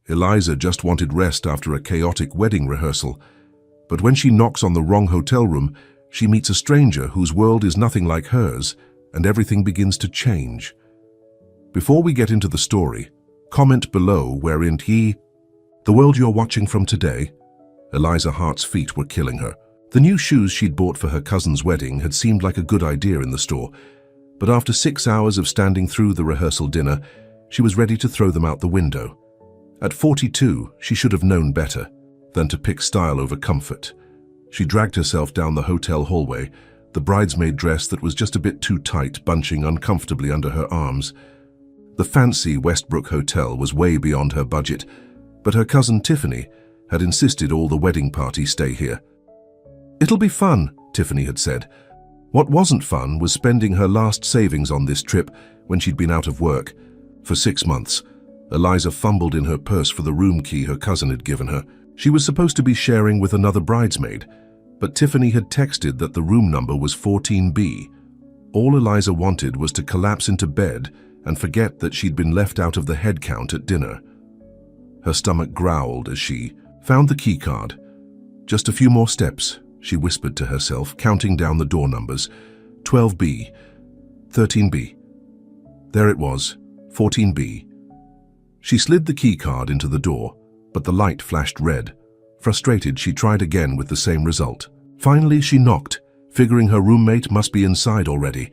Eliza just wanted rest after a chaotic wedding rehearsal. But when she knocks on the wrong hotel room, she meets a stranger whose world is nothing like hers, and everything begins to change. Before we get into the story, comment below wherein the world you're watching from today. Eliza Hart's feet were killing her. The new shoes she'd bought for her cousin's wedding had seemed like a good idea in the store, but after 6 hours of standing through the rehearsal dinner, she was ready to throw them out the window. At 42, she should have known better than to pick style over comfort. She dragged herself down the hotel hallway, the bridesmaid dress that was just a bit too tight bunching uncomfortably under her arms. The fancy Westbrook Hotel was way beyond her budget, but her cousin Tiffany had insisted all the wedding party stay here. "It'll be fun," Tiffany had said. What wasn't fun was spending her last savings on this trip when she'd been out of work. For 6 months, Eliza fumbled in her purse for the room key her cousin had given her. She was supposed to be sharing with another bridesmaid, but Tiffany had texted that the room number was 14B. All Eliza wanted was to collapse into bed and forget that she'd been left out of the head count at dinner. Her stomach growled as she found the key card. Just a few more steps, she whispered to herself, counting down the door numbers. 12B, 13B. There it was, 14B. She slid the key card into the door, but the light flashed red. Frustrated, she tried again with the same result. Finally, she knocked, figuring her roommate must be inside already.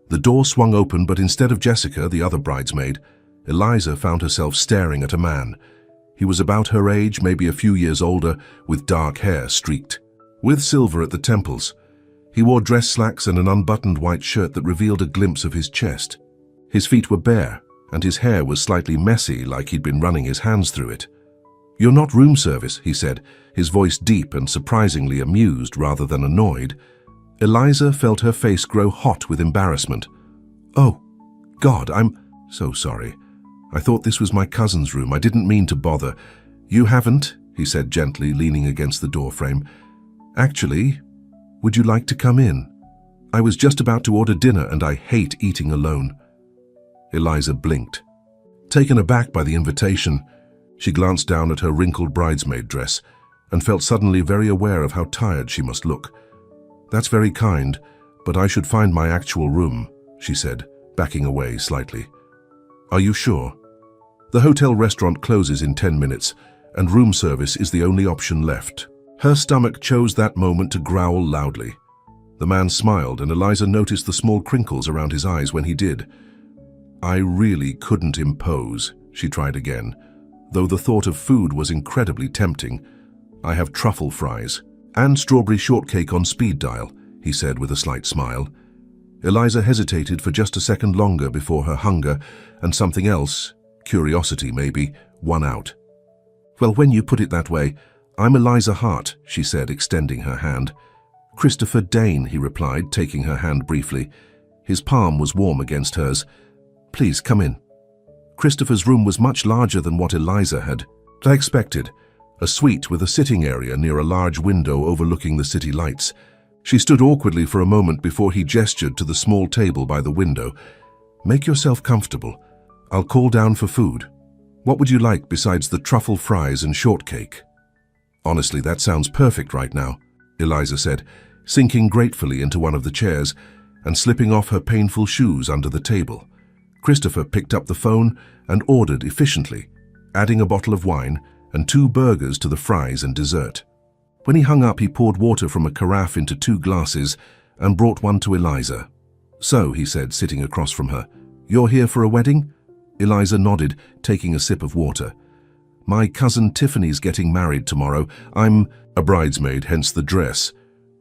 The door swung open, but instead of Jessica, the other bridesmaid, Eliza found herself staring at a man. He was about her age, maybe a few years older, with dark hair streaked with silver at the temples. He wore dress slacks and an unbuttoned white shirt that revealed a glimpse of his chest. His feet were bare, and his hair was slightly messy, like he'd been running his hands through it. "You're not room service," he said, his voice deep and surprisingly amused rather than annoyed. Eliza felt her face grow hot with embarrassment. "Oh, God, I'm so sorry. I thought this was my cousin's room. I didn't mean to bother." "You haven't," he said gently, leaning against the doorframe. "Actually, would you like to come in? I was just about to order dinner and I hate eating alone." Eliza blinked. Taken aback by the invitation, she glanced down at her wrinkled bridesmaid dress and felt suddenly very aware of how tired she must look. "That's very kind, but I should find my actual room," she said, backing away slightly. "Are you sure? The hotel restaurant closes in 10 minutes, and room service is the only option left." Her stomach chose that moment to growl loudly. The man smiled, and Eliza noticed the small crinkles around his eyes when he did. "I really couldn't impose," she tried again, though the thought of food was incredibly tempting. "I have truffle fries and strawberry shortcake on speed dial," he said with a slight smile. Eliza hesitated for just a second longer before her hunger and something else, curiosity maybe, won out. "Well, when you put it that way, I'm Eliza Hart," she said, extending her hand. "Christopher Dane," he replied, taking her hand briefly. His palm was warm against hers. "Please, come in." Christopher's room was much larger than what Eliza had expected, a suite with a sitting area near a large window overlooking the city lights. She stood awkwardly for a moment before he gestured to the small table by the window. "Make yourself comfortable. I'll call down for food. What would you like besides the truffle fries and shortcake?" "Honestly, that sounds perfect right now," Eliza said, sinking gratefully into one of the chairs and slipping off her painful shoes under the table. Christopher picked up the phone and ordered efficiently, adding a bottle of wine and 2 burgers to the fries and dessert. When he hung up, he poured water from a carafe into 2 glasses and brought one to Eliza. "So," he said, sitting across from her, "you're here for a wedding?" Eliza nodded, taking a sip of water. "My cousin Tiffany's getting married tomorrow. I'm a bridesmaid, hence the dress."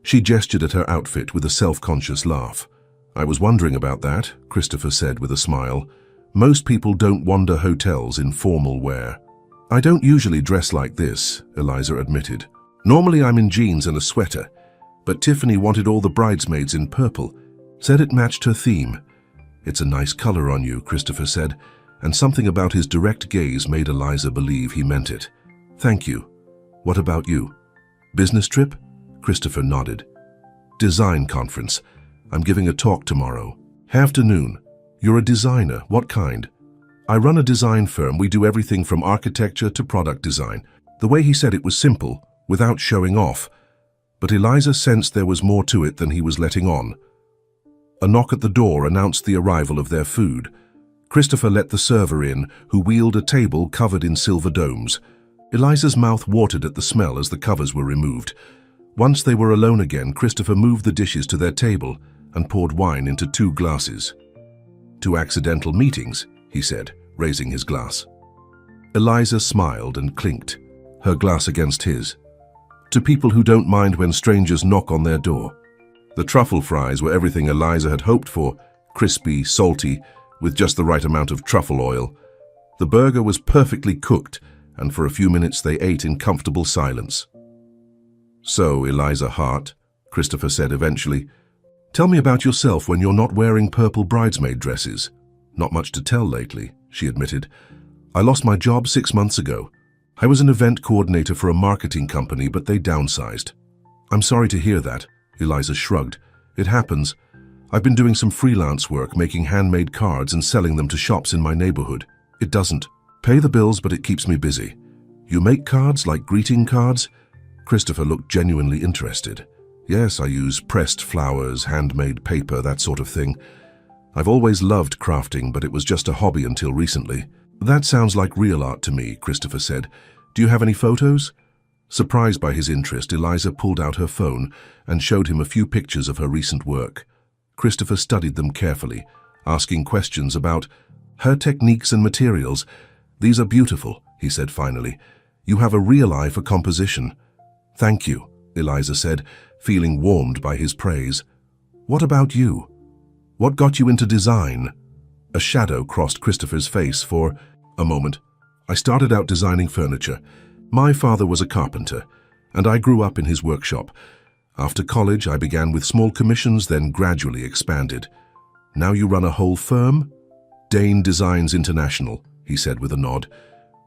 She gestured at her outfit with a self-conscious laugh. "I was wondering about that," Christopher said with a smile. "Most people don't wander hotels in formal wear." "I don't usually dress like this," Eliza admitted. "Normally I'm in jeans and a sweater, but Tiffany wanted all the bridesmaids in purple, said it matched her theme." "It's a nice color on you," Christopher said, and something about his direct gaze made Eliza believe he meant it. "Thank you. What about you?" "Business trip?" Christopher nodded. "Design conference. I'm giving a talk tomorrow. Afternoon. You're a designer. What kind?" I run a design firm. We do everything from architecture to product design. The way he said it was simple, without showing off. But Eliza sensed there was more to it than he was letting on. A knock at the door announced the arrival of their food. Christopher let the server in, who wheeled a table covered in silver domes. Eliza's mouth watered at the smell as the covers were removed. Once they were alone again, Christopher moved the dishes to their table and poured wine into 2 glasses. "Two accidental meetings," he said, raising his glass. Eliza smiled and clinked, her glass against his. "To people who don't mind when strangers knock on their door." The truffle fries were everything Eliza had hoped for, crispy, salty, with just the right amount of truffle oil. The burger was perfectly cooked, and for a few minutes they ate in comfortable silence. "So, Eliza Hart," Christopher said eventually, "tell me about yourself when you're not wearing purple bridesmaid dresses." "Not much to tell lately," she admitted. "I lost my job 6 months ago. I was an event coordinator for a marketing company, but they downsized." "I'm sorry to hear that," Eliza shrugged. "It happens. I've been doing some freelance work, making handmade cards and selling them to shops in my neighborhood. It doesn't pay the bills, but it keeps me busy." "You make cards, like greeting cards?" Christopher looked genuinely interested. "Yes, I use pressed flowers, handmade paper, that sort of thing. I've always loved crafting, but it was just a hobby until recently." "That sounds like real art to me," Christopher said. "Do you have any photos?" Surprised by his interest, Eliza pulled out her phone and showed him a few pictures of her recent work. Christopher studied them carefully, asking questions about her techniques and materials. "These are beautiful," he said finally. "You have a real eye for composition." "Thank you," Eliza said, feeling warmed by his praise. "What about you? What got you into design?" A shadow crossed Christopher's face for a moment. "I started out designing furniture. My father was a carpenter, and I grew up in his workshop. After college, I began with small commissions, then gradually expanded. Now you run a whole firm?" "Dane Designs International," he said with a nod.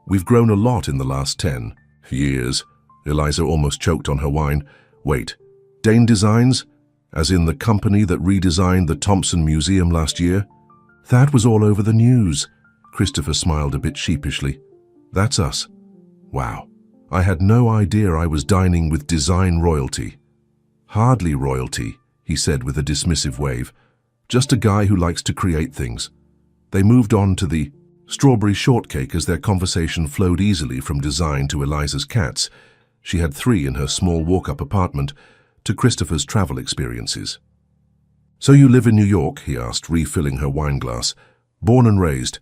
"We've grown a lot in the last 10 years. Eliza almost choked on her wine. "Wait, Dane Designs? As in the company that redesigned the Thompson Museum last year?" "That was all over the news." Christopher smiled a bit sheepishly. "That's us." "Wow, I had no idea I was dining with design royalty." "Hardly royalty," he said with a dismissive wave. "Just a guy who likes to create things." They moved on to the strawberry shortcake as their conversation flowed easily from design to Eliza's cats. She had 3 in her small walk-up apartment, to Christopher's travel experiences. "So you live in New York?" he asked, refilling her wine glass. "Born and raised.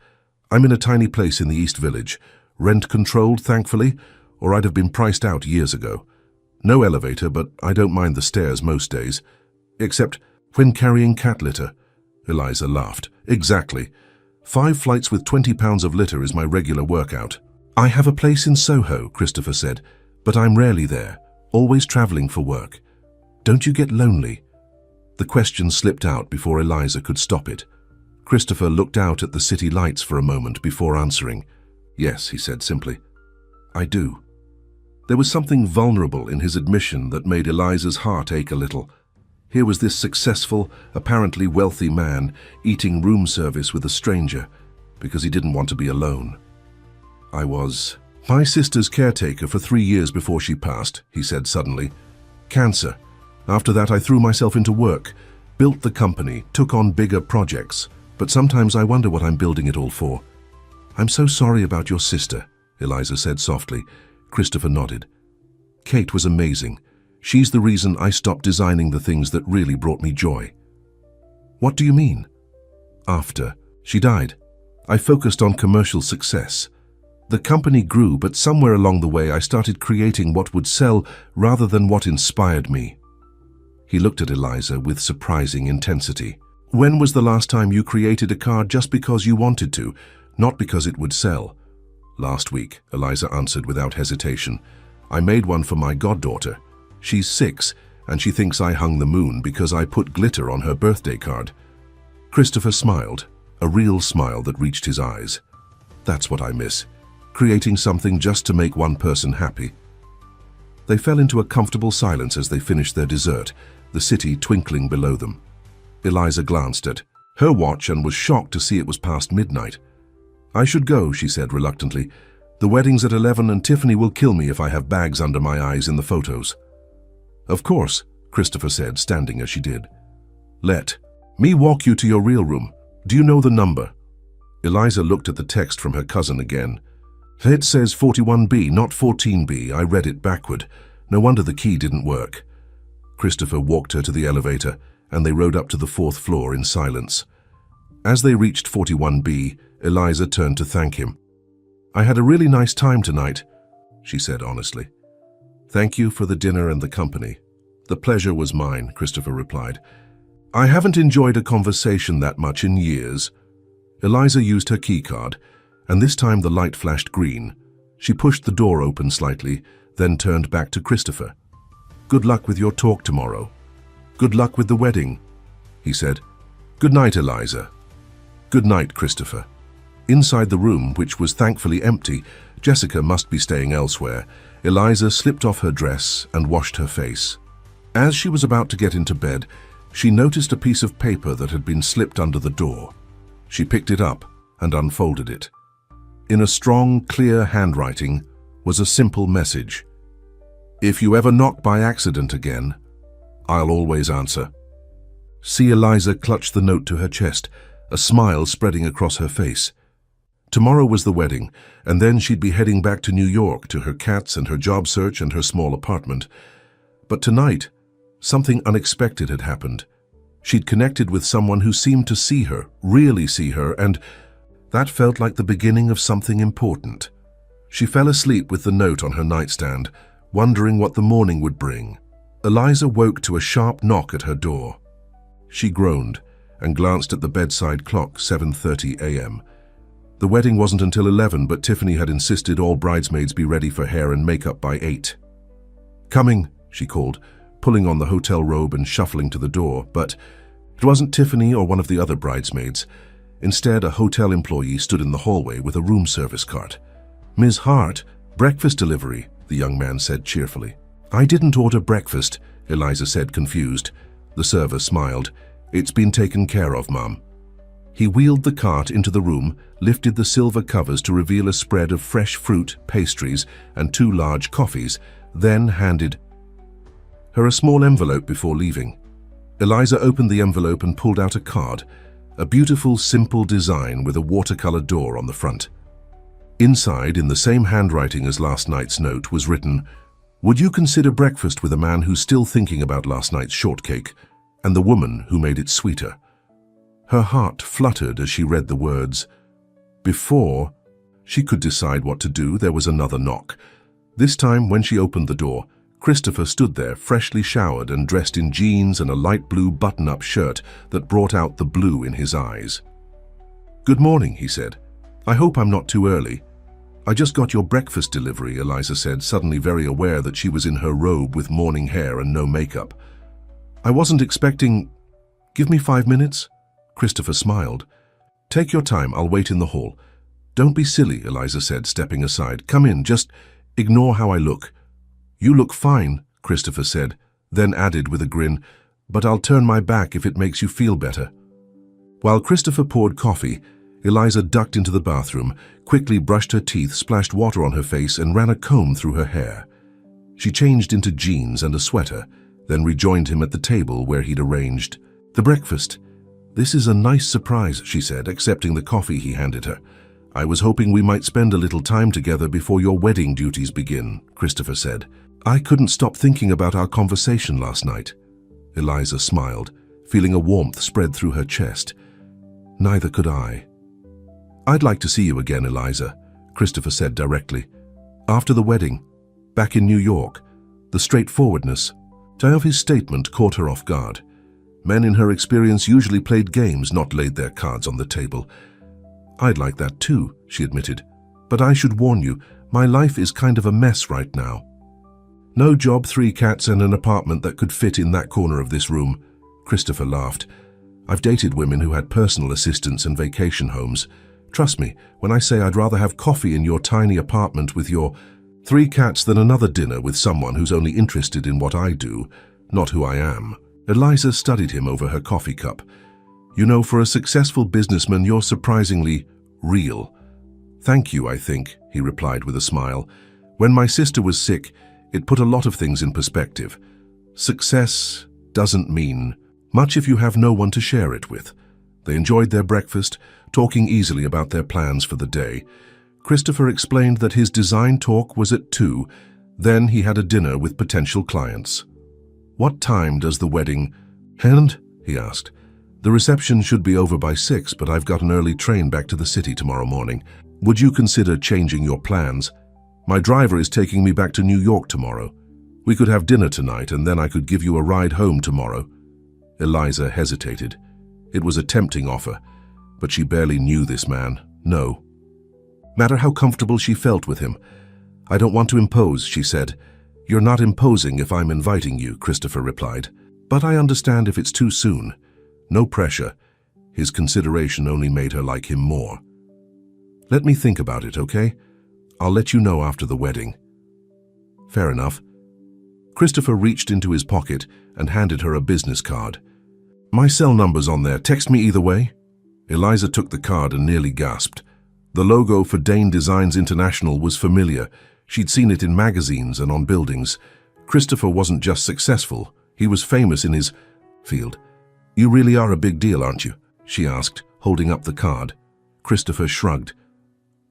I'm in a tiny place in the East Village. Rent-controlled, thankfully, or I'd have been priced out years ago. No elevator, but I don't mind the stairs most days. Except when carrying cat litter." Eliza laughed. "Exactly. 5 flights with 20 pounds of litter is my regular workout." "I have a place in Soho," Christopher said, "but I'm rarely there, always traveling for work. Don't you get lonely?" The question slipped out before Eliza could stop it. Christopher looked out at the city lights for a moment before answering. "Yes," he said simply. "I do." There was something vulnerable in his admission that made Eliza's heart ache a little. Here was this successful, apparently wealthy man eating room service with a stranger because he didn't want to be alone. "I was my sister's caretaker for 3 years before she passed," he said suddenly. "Cancer. After that, I threw myself into work, built the company, took on bigger projects, but sometimes I wonder what I'm building it all for." "I'm so sorry about your sister," Eliza said softly. Christopher nodded. "Kate was amazing. She's the reason I stopped designing the things that really brought me joy." "What do you mean?" "After she died, I focused on commercial success. The company grew, but somewhere along the way I started creating what would sell rather than what inspired me." He looked at Eliza with surprising intensity. "When was the last time you created a card just because you wanted to, not because it would sell?" "Last week," Eliza answered without hesitation. "I made one for my goddaughter. She's 6, and she thinks I hung the moon because I put glitter on her birthday card." Christopher smiled, a real smile that reached his eyes. "That's what I miss, creating something just to make one person happy." They fell into a comfortable silence as they finished their dessert, the city twinkling below them. Eliza glanced at her watch and was shocked to see it was past midnight. I should go, she said reluctantly. The wedding's at 11 and Tiffany will kill me if I have bags under my eyes in the photos. Of course, Christopher said, standing as she did. Let me walk you to your real room. Do you know the number? Eliza looked at the text from her cousin again. It says 41B, not 14B. I read it backward. No wonder the key didn't work. Christopher walked her to the elevator, and they rode up to the 4th floor in silence. As they reached 41B, Eliza turned to thank him. I had a really nice time tonight, she said honestly. Thank you for the dinner and the company. The pleasure was mine, Christopher replied. I haven't enjoyed a conversation that much in years. Eliza used her keycard, and this time the light flashed green. She pushed the door open slightly, then turned back to Christopher. Good luck with your talk tomorrow. Good luck with the wedding, he said. Good night, Eliza. Good night, Christopher. Inside the room, which was thankfully empty, Jessica must be staying elsewhere. Eliza slipped off her dress and washed her face. As she was about to get into bed, she noticed a piece of paper that had been slipped under the door. She picked it up and unfolded it. In a strong, clear handwriting was a simple message. If you ever knock by accident again, I'll always answer. See, Eliza clutched the note to her chest, a smile spreading across her face. Tomorrow was the wedding, and then she'd be heading back to New York to her cats and her job search and her small apartment. But tonight, something unexpected had happened. She'd connected with someone who seemed to see her, really see her, and that felt like the beginning of something important. She fell asleep with the note on her nightstand, wondering what the morning would bring. Eliza woke to a sharp knock at her door. She groaned and glanced at the bedside clock, 7:30 a.m. The wedding wasn't until 11, but Tiffany had insisted all bridesmaids be ready for hair and makeup by 8. Coming, she called, pulling on the hotel robe and shuffling to the door, but it wasn't Tiffany or one of the other bridesmaids. Instead, a hotel employee stood in the hallway with a room service cart. Ms. Hart, breakfast delivery, the young man said cheerfully. I didn't order breakfast, Eliza said, confused. The server smiled. It's been taken care of, Mum. He wheeled the cart into the room, lifted the silver covers to reveal a spread of fresh fruit, pastries, and 2 large coffees, then handed her a small envelope before leaving. Eliza opened the envelope and pulled out a card, a beautiful, simple design with a watercolor door on the front. Inside, in the same handwriting as last night's note, was written, Would you consider breakfast with a man who's still thinking about last night's shortcake, and the woman who made it sweeter? Her heart fluttered as she read the words. Before she could decide what to do, there was another knock. This time, when she opened the door, Christopher stood there, freshly showered and dressed in jeans and a light blue button-up shirt that brought out the blue in his eyes. Good morning, he said. I hope I'm not too early. I just got your breakfast delivery, Eliza said, suddenly very aware that she was in her robe with morning hair and no makeup. I wasn't expecting... Give me 5 minutes? Christopher smiled. Take your time, I'll wait in the hall. Don't be silly, Eliza said, stepping aside. Come in, just ignore how I look. You look fine, Christopher said, then added with a grin, but I'll turn my back if it makes you feel better. While Christopher poured coffee, Eliza ducked into the bathroom, quickly brushed her teeth, splashed water on her face, and ran a comb through her hair. She changed into jeans and a sweater, then rejoined him at the table where he'd arranged the breakfast. This is a nice surprise, she said, accepting the coffee he handed her. I was hoping we might spend a little time together before your wedding duties begin, Christopher said. I couldn't stop thinking about our conversation last night. Eliza smiled, feeling a warmth spread through her chest. Neither could I. I'd like to see you again, Eliza, Christopher said directly. After the wedding, back in New York, the straightforwardness of his statement caught her off guard. Men in her experience usually played games, not laid their cards on the table. I'd like that too, she admitted. But I should warn you, my life is kind of a mess right now. No job, 3 cats, and an apartment that could fit in that corner of this room. Christopher laughed. I've dated women who had personal assistants and vacation homes. Trust me, when I say I'd rather have coffee in your tiny apartment with your 3 cats than another dinner with someone who's only interested in what I do, not who I am. Eliza studied him over her coffee cup. You know, for a successful businessman, you're surprisingly real. Thank you, I think, he replied with a smile. When my sister was sick, it put a lot of things in perspective. Success doesn't mean much if you have no one to share it with. They enjoyed their breakfast, talking easily about their plans for the day. Christopher explained that his design talk was at 2, then he had a dinner with potential clients. What time does the wedding end? He asked. The reception should be over by 6, but I've got an early train back to the city tomorrow morning. Would you consider changing your plans? My driver is taking me back to New York tomorrow. We could have dinner tonight and then I could give you a ride home tomorrow. Eliza hesitated. It was a tempting offer, but she barely knew this man. No. Matter how comfortable she felt with him. I don't want to impose, she said. You're not imposing if I'm inviting you, Christopher replied. But I understand if it's too soon. No pressure. His consideration only made her like him more. Let me think about it, okay? I'll let you know after the wedding. Fair enough. Christopher reached into his pocket and handed her a business card. My cell number's on there. Text me either way. Eliza took the card and nearly gasped. The logo for Dane Designs International was familiar. She'd seen it in magazines and on buildings. Christopher wasn't just successful. He was famous in his field. You really are a big deal, aren't you? She asked, holding up the card. Christopher shrugged.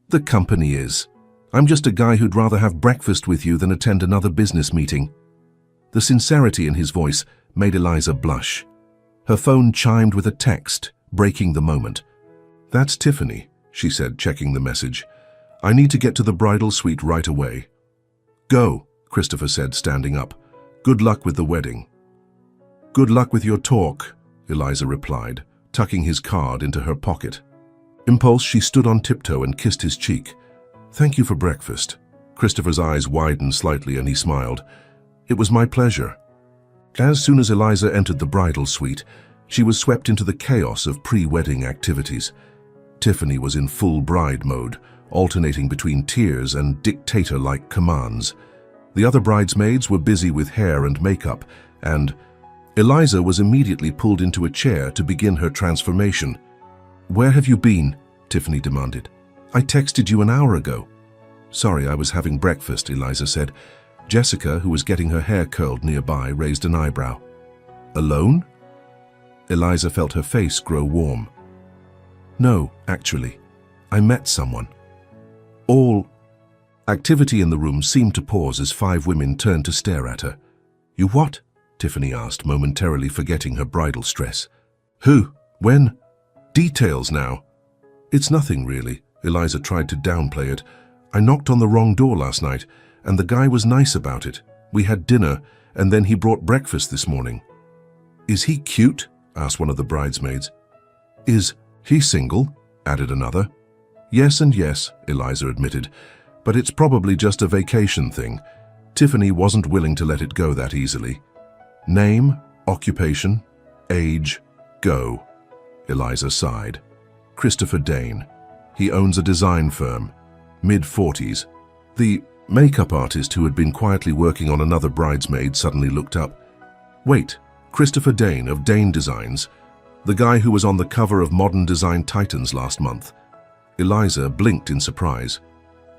The company is. I'm just a guy who'd rather have breakfast with you than attend another business meeting. The sincerity in his voice made Eliza blush. Her phone chimed with a text, breaking the moment. That's Tiffany, she said, checking the message. I need to get to the bridal suite right away. Go, Christopher said, standing up. Good luck with the wedding. Good luck with your talk, Eliza replied, tucking his card into her pocket. Impulse, she stood on tiptoe and kissed his cheek. Thank you for breakfast. Christopher's eyes widened slightly and he smiled. It was my pleasure. As soon as Eliza entered the bridal suite, she was swept into the chaos of pre-wedding activities. Tiffany was in full bride mode, alternating between tears and dictator-like commands. The other bridesmaids were busy with hair and makeup, and Eliza was immediately pulled into a chair to begin her transformation. Where have you been? Tiffany demanded. I texted you an hour ago. Sorry, I was having breakfast, Eliza said. Jessica, who was getting her hair curled nearby, raised an eyebrow. Alone? Eliza felt her face grow warm. No, actually. I met someone. All activity in the room seemed to pause as 5 women turned to stare at her. You what? Tiffany asked, momentarily forgetting her bridal stress. Who? When? Details now. It's nothing, really. Eliza tried to downplay it. I knocked on the wrong door last night, and the guy was nice about it. We had dinner, and then he brought breakfast this morning. Is he cute? Asked one of the bridesmaids. Is he single? Added another. Yes and yes, Eliza admitted, but it's probably just a vacation thing. Tiffany wasn't willing to let it go that easily. Name, occupation, age, go. Eliza sighed. Christopher Dane. He owns a design firm. Mid-40s. The makeup artist who had been quietly working on another bridesmaid suddenly looked up. Wait, Christopher Dane of Dane Designs, the guy who was on the cover of Modern Design Titans last month. Eliza blinked in surprise.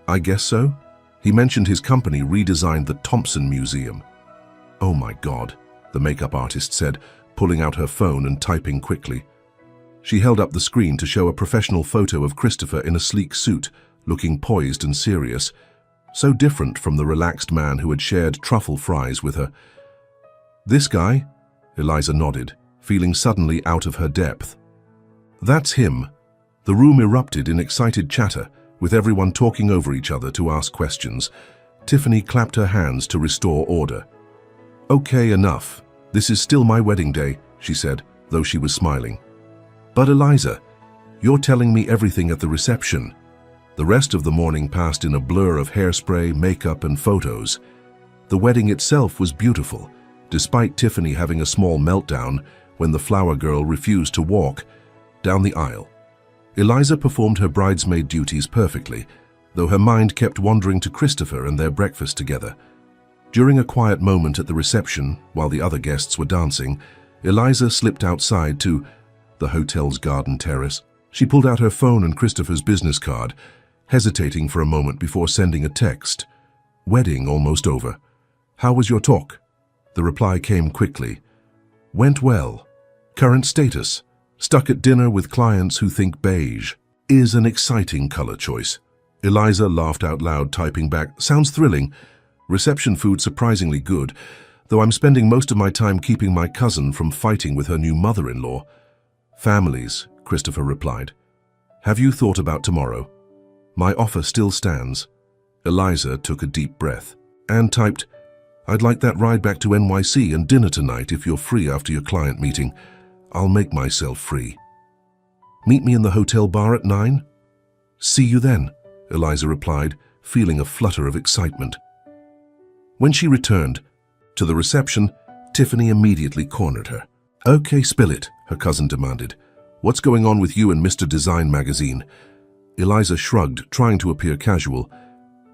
I guess so. He mentioned his company redesigned the Thompson Museum. Oh my God, the makeup artist said, pulling out her phone and typing quickly. She held up the screen to show a professional photo of Christopher in a sleek suit, looking poised and serious, so different from the relaxed man who had shared truffle fries with her. This guy? Eliza nodded, feeling suddenly out of her depth. That's him. The room erupted in excited chatter, with everyone talking over each other to ask questions. Tiffany clapped her hands to restore order. Okay, enough. This is still my wedding day, she said, though she was smiling. But Eliza, you're telling me everything at the reception. The rest of the morning passed in a blur of hairspray, makeup, and photos. The wedding itself was beautiful, despite Tiffany having a small meltdown when the flower girl refused to walk down the aisle. Eliza performed her bridesmaid duties perfectly, though her mind kept wandering to Christopher and their breakfast together. During a quiet moment at the reception, while the other guests were dancing, Eliza slipped outside to the hotel's garden terrace. She pulled out her phone and Christopher's business card. hesitating for a moment before sending a text. Wedding almost over. How was your talk? The reply came quickly. Went well. Current status. Stuck at dinner with clients who think beige is an exciting color choice. Eliza laughed out loud, typing back, sounds thrilling. Reception food surprisingly good, though I'm spending most of my time keeping my cousin from fighting with her new mother-in-law. Families, Christopher replied. Have you thought about tomorrow? My offer still stands. Eliza took a deep breath and typed, I'd like that ride back to NYC and dinner tonight if you're free after your client meeting. I'll make myself free. Meet me in the hotel bar at 9? See you then, Eliza replied, feeling a flutter of excitement. When she returned to the reception, Tiffany immediately cornered her. Okay, spill it, her cousin demanded. What's going on with you and Mr. Design magazine? Eliza shrugged, trying to appear casual.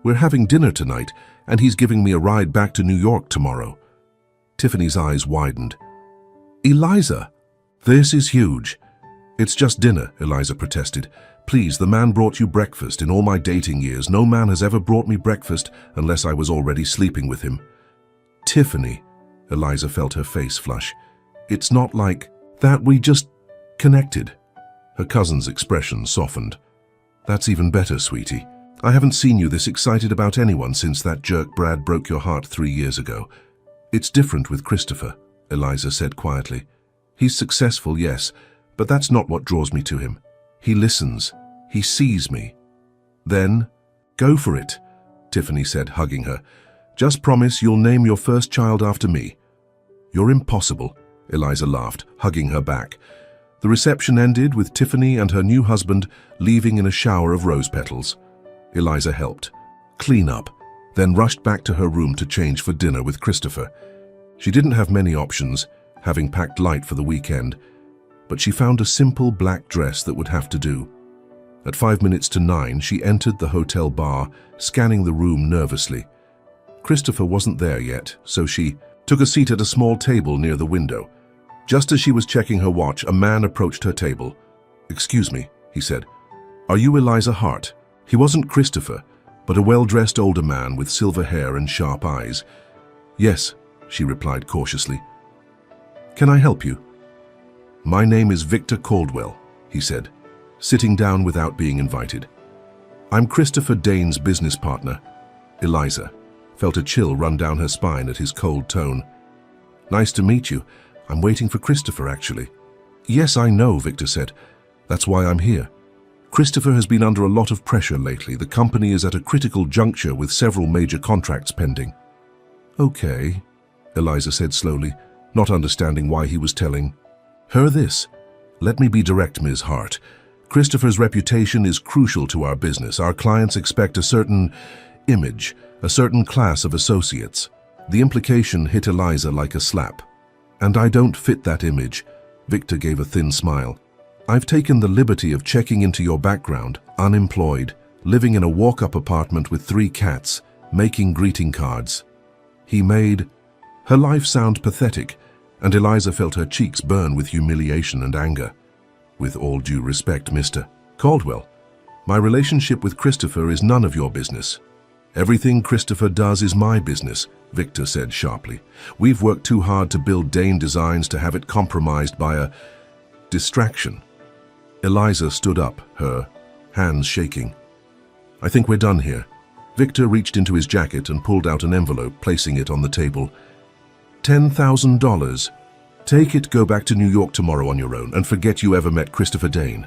We're having dinner tonight, and he's giving me a ride back to New York tomorrow. Tiffany's eyes widened. Eliza, this is huge. It's just dinner, Eliza protested. Please, the man brought you breakfast. In all my dating years, no man has ever brought me breakfast unless I was already sleeping with him. Tiffany, Eliza felt her face flush. It's not like that, we just connected. Her cousin's expression softened. That's even better, sweetie. I haven't seen you this excited about anyone since that jerk Brad broke your heart 3 years ago. It's different with Christopher, Eliza said quietly. He's successful, yes, but that's not what draws me to him. He listens. He sees me. Then, go for it, Tiffany said, hugging her. Just promise you'll name your first child after me. You're impossible, Eliza laughed, hugging her back. The reception ended with Tiffany and her new husband leaving in a shower of rose petals. Eliza helped clean up, then rushed back to her room to change for dinner with Christopher. She didn't have many options, having packed light for the weekend, but she found a simple black dress that would have to do. At 5 minutes to 9, she entered the hotel bar, scanning the room nervously. Christopher wasn't there yet, so she took a seat at a small table near the window. Just as she was checking her watch, a man approached her table. "Excuse me," he said. "Are you Eliza Hart?" He wasn't Christopher, but a well-dressed older man with silver hair and sharp eyes. "Yes," she replied cautiously. "Can I help you?" "My name is Victor Caldwell," he said, sitting down without being invited. "I'm Christopher Dane's business partner." Eliza felt a chill run down her spine at his cold tone. "Nice to meet you. I'm waiting for Christopher, actually." "Yes, I know," Victor said. "That's why I'm here. Christopher has been under a lot of pressure lately. The company is at a critical juncture with several major contracts pending." "Okay," Eliza said slowly, not understanding why he was telling her this. "Let me be direct, Ms. Hart. Christopher's reputation is crucial to our business. Our clients expect a certain image, a certain class of associates." The implication hit Eliza like a slap. "And I don't fit that image," Victor gave a thin smile. "I've taken the liberty of checking into your background, unemployed, living in a walk-up apartment with 3 cats, making greeting cards." He made her life sound pathetic, and Eliza felt her cheeks burn with humiliation and anger. "With all due respect, Mr. Caldwell, my relationship with Christopher is none of your business." "Everything Christopher does is my business," Victor said sharply. "We've worked too hard to build Dane Designs to have it compromised by a distraction." Eliza stood up, her hands shaking. "I think we're done here." Victor reached into his jacket and pulled out an envelope, placing it on the table. $10,000. Take it, go back to New York tomorrow on your own, and forget you ever met Christopher Dane."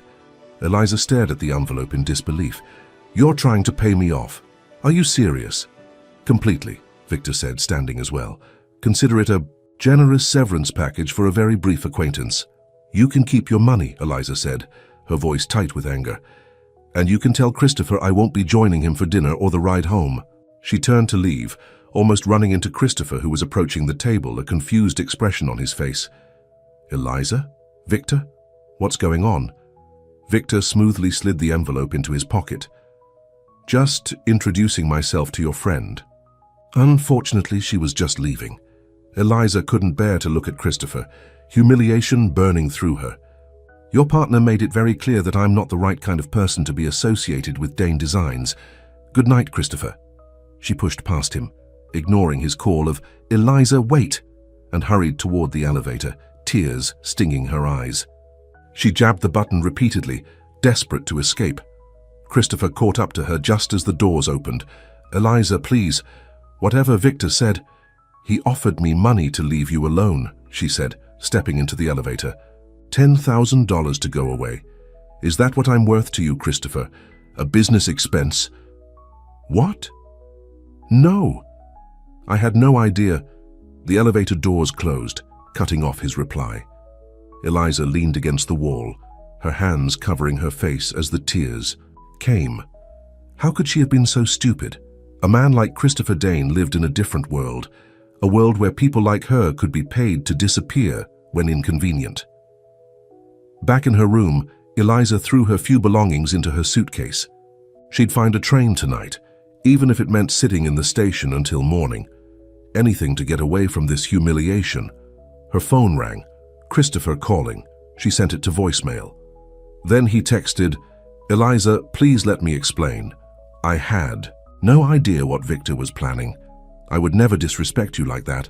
Eliza stared at the envelope in disbelief. "You're trying to pay me off. Are you serious?" "Completely," Victor said, standing as well. "Consider it a generous severance package for a very brief acquaintance." "You can keep your money," Eliza said, her voice tight with anger. "And you can tell Christopher I won't be joining him for dinner or the ride home." She turned to leave, almost running into Christopher, who was approaching the table, a confused expression on his face. "Eliza? Victor? What's going on?" Victor smoothly slid the envelope into his pocket. "Just introducing myself to your friend." Unfortunately, she was just leaving. Eliza couldn't bear to look at Christopher, humiliation burning through her. Your partner made it very clear that I'm not the right kind of person to be associated with Dane Designs. Good night, Christopher. She pushed past him, ignoring his call of, "Eliza, wait!" and hurried toward the elevator, tears stinging her eyes. She jabbed the button repeatedly, desperate to escape. Christopher caught up to her just as the doors opened. "Eliza, please. Whatever Victor said, he offered me money to leave you alone," she said, stepping into the elevator. $10,000 to go away. Is that what I'm worth to you, Christopher? A business expense? What? No. I had no idea. The elevator doors closed, cutting off his reply. Eliza leaned against the wall, her hands covering her face as the tears came. How could she have been so stupid? A man like Christopher Dane lived in a different world, a world where people like her could be paid to disappear when inconvenient. Back in her room, Eliza threw her few belongings into her suitcase. She'd find a train tonight, even if it meant sitting in the station until morning. Anything to get away from this humiliation. Her phone rang, Christopher calling. She sent it to voicemail. Then he texted, "Eliza, please let me explain. I had no idea what Victor was planning. I would never disrespect you like that."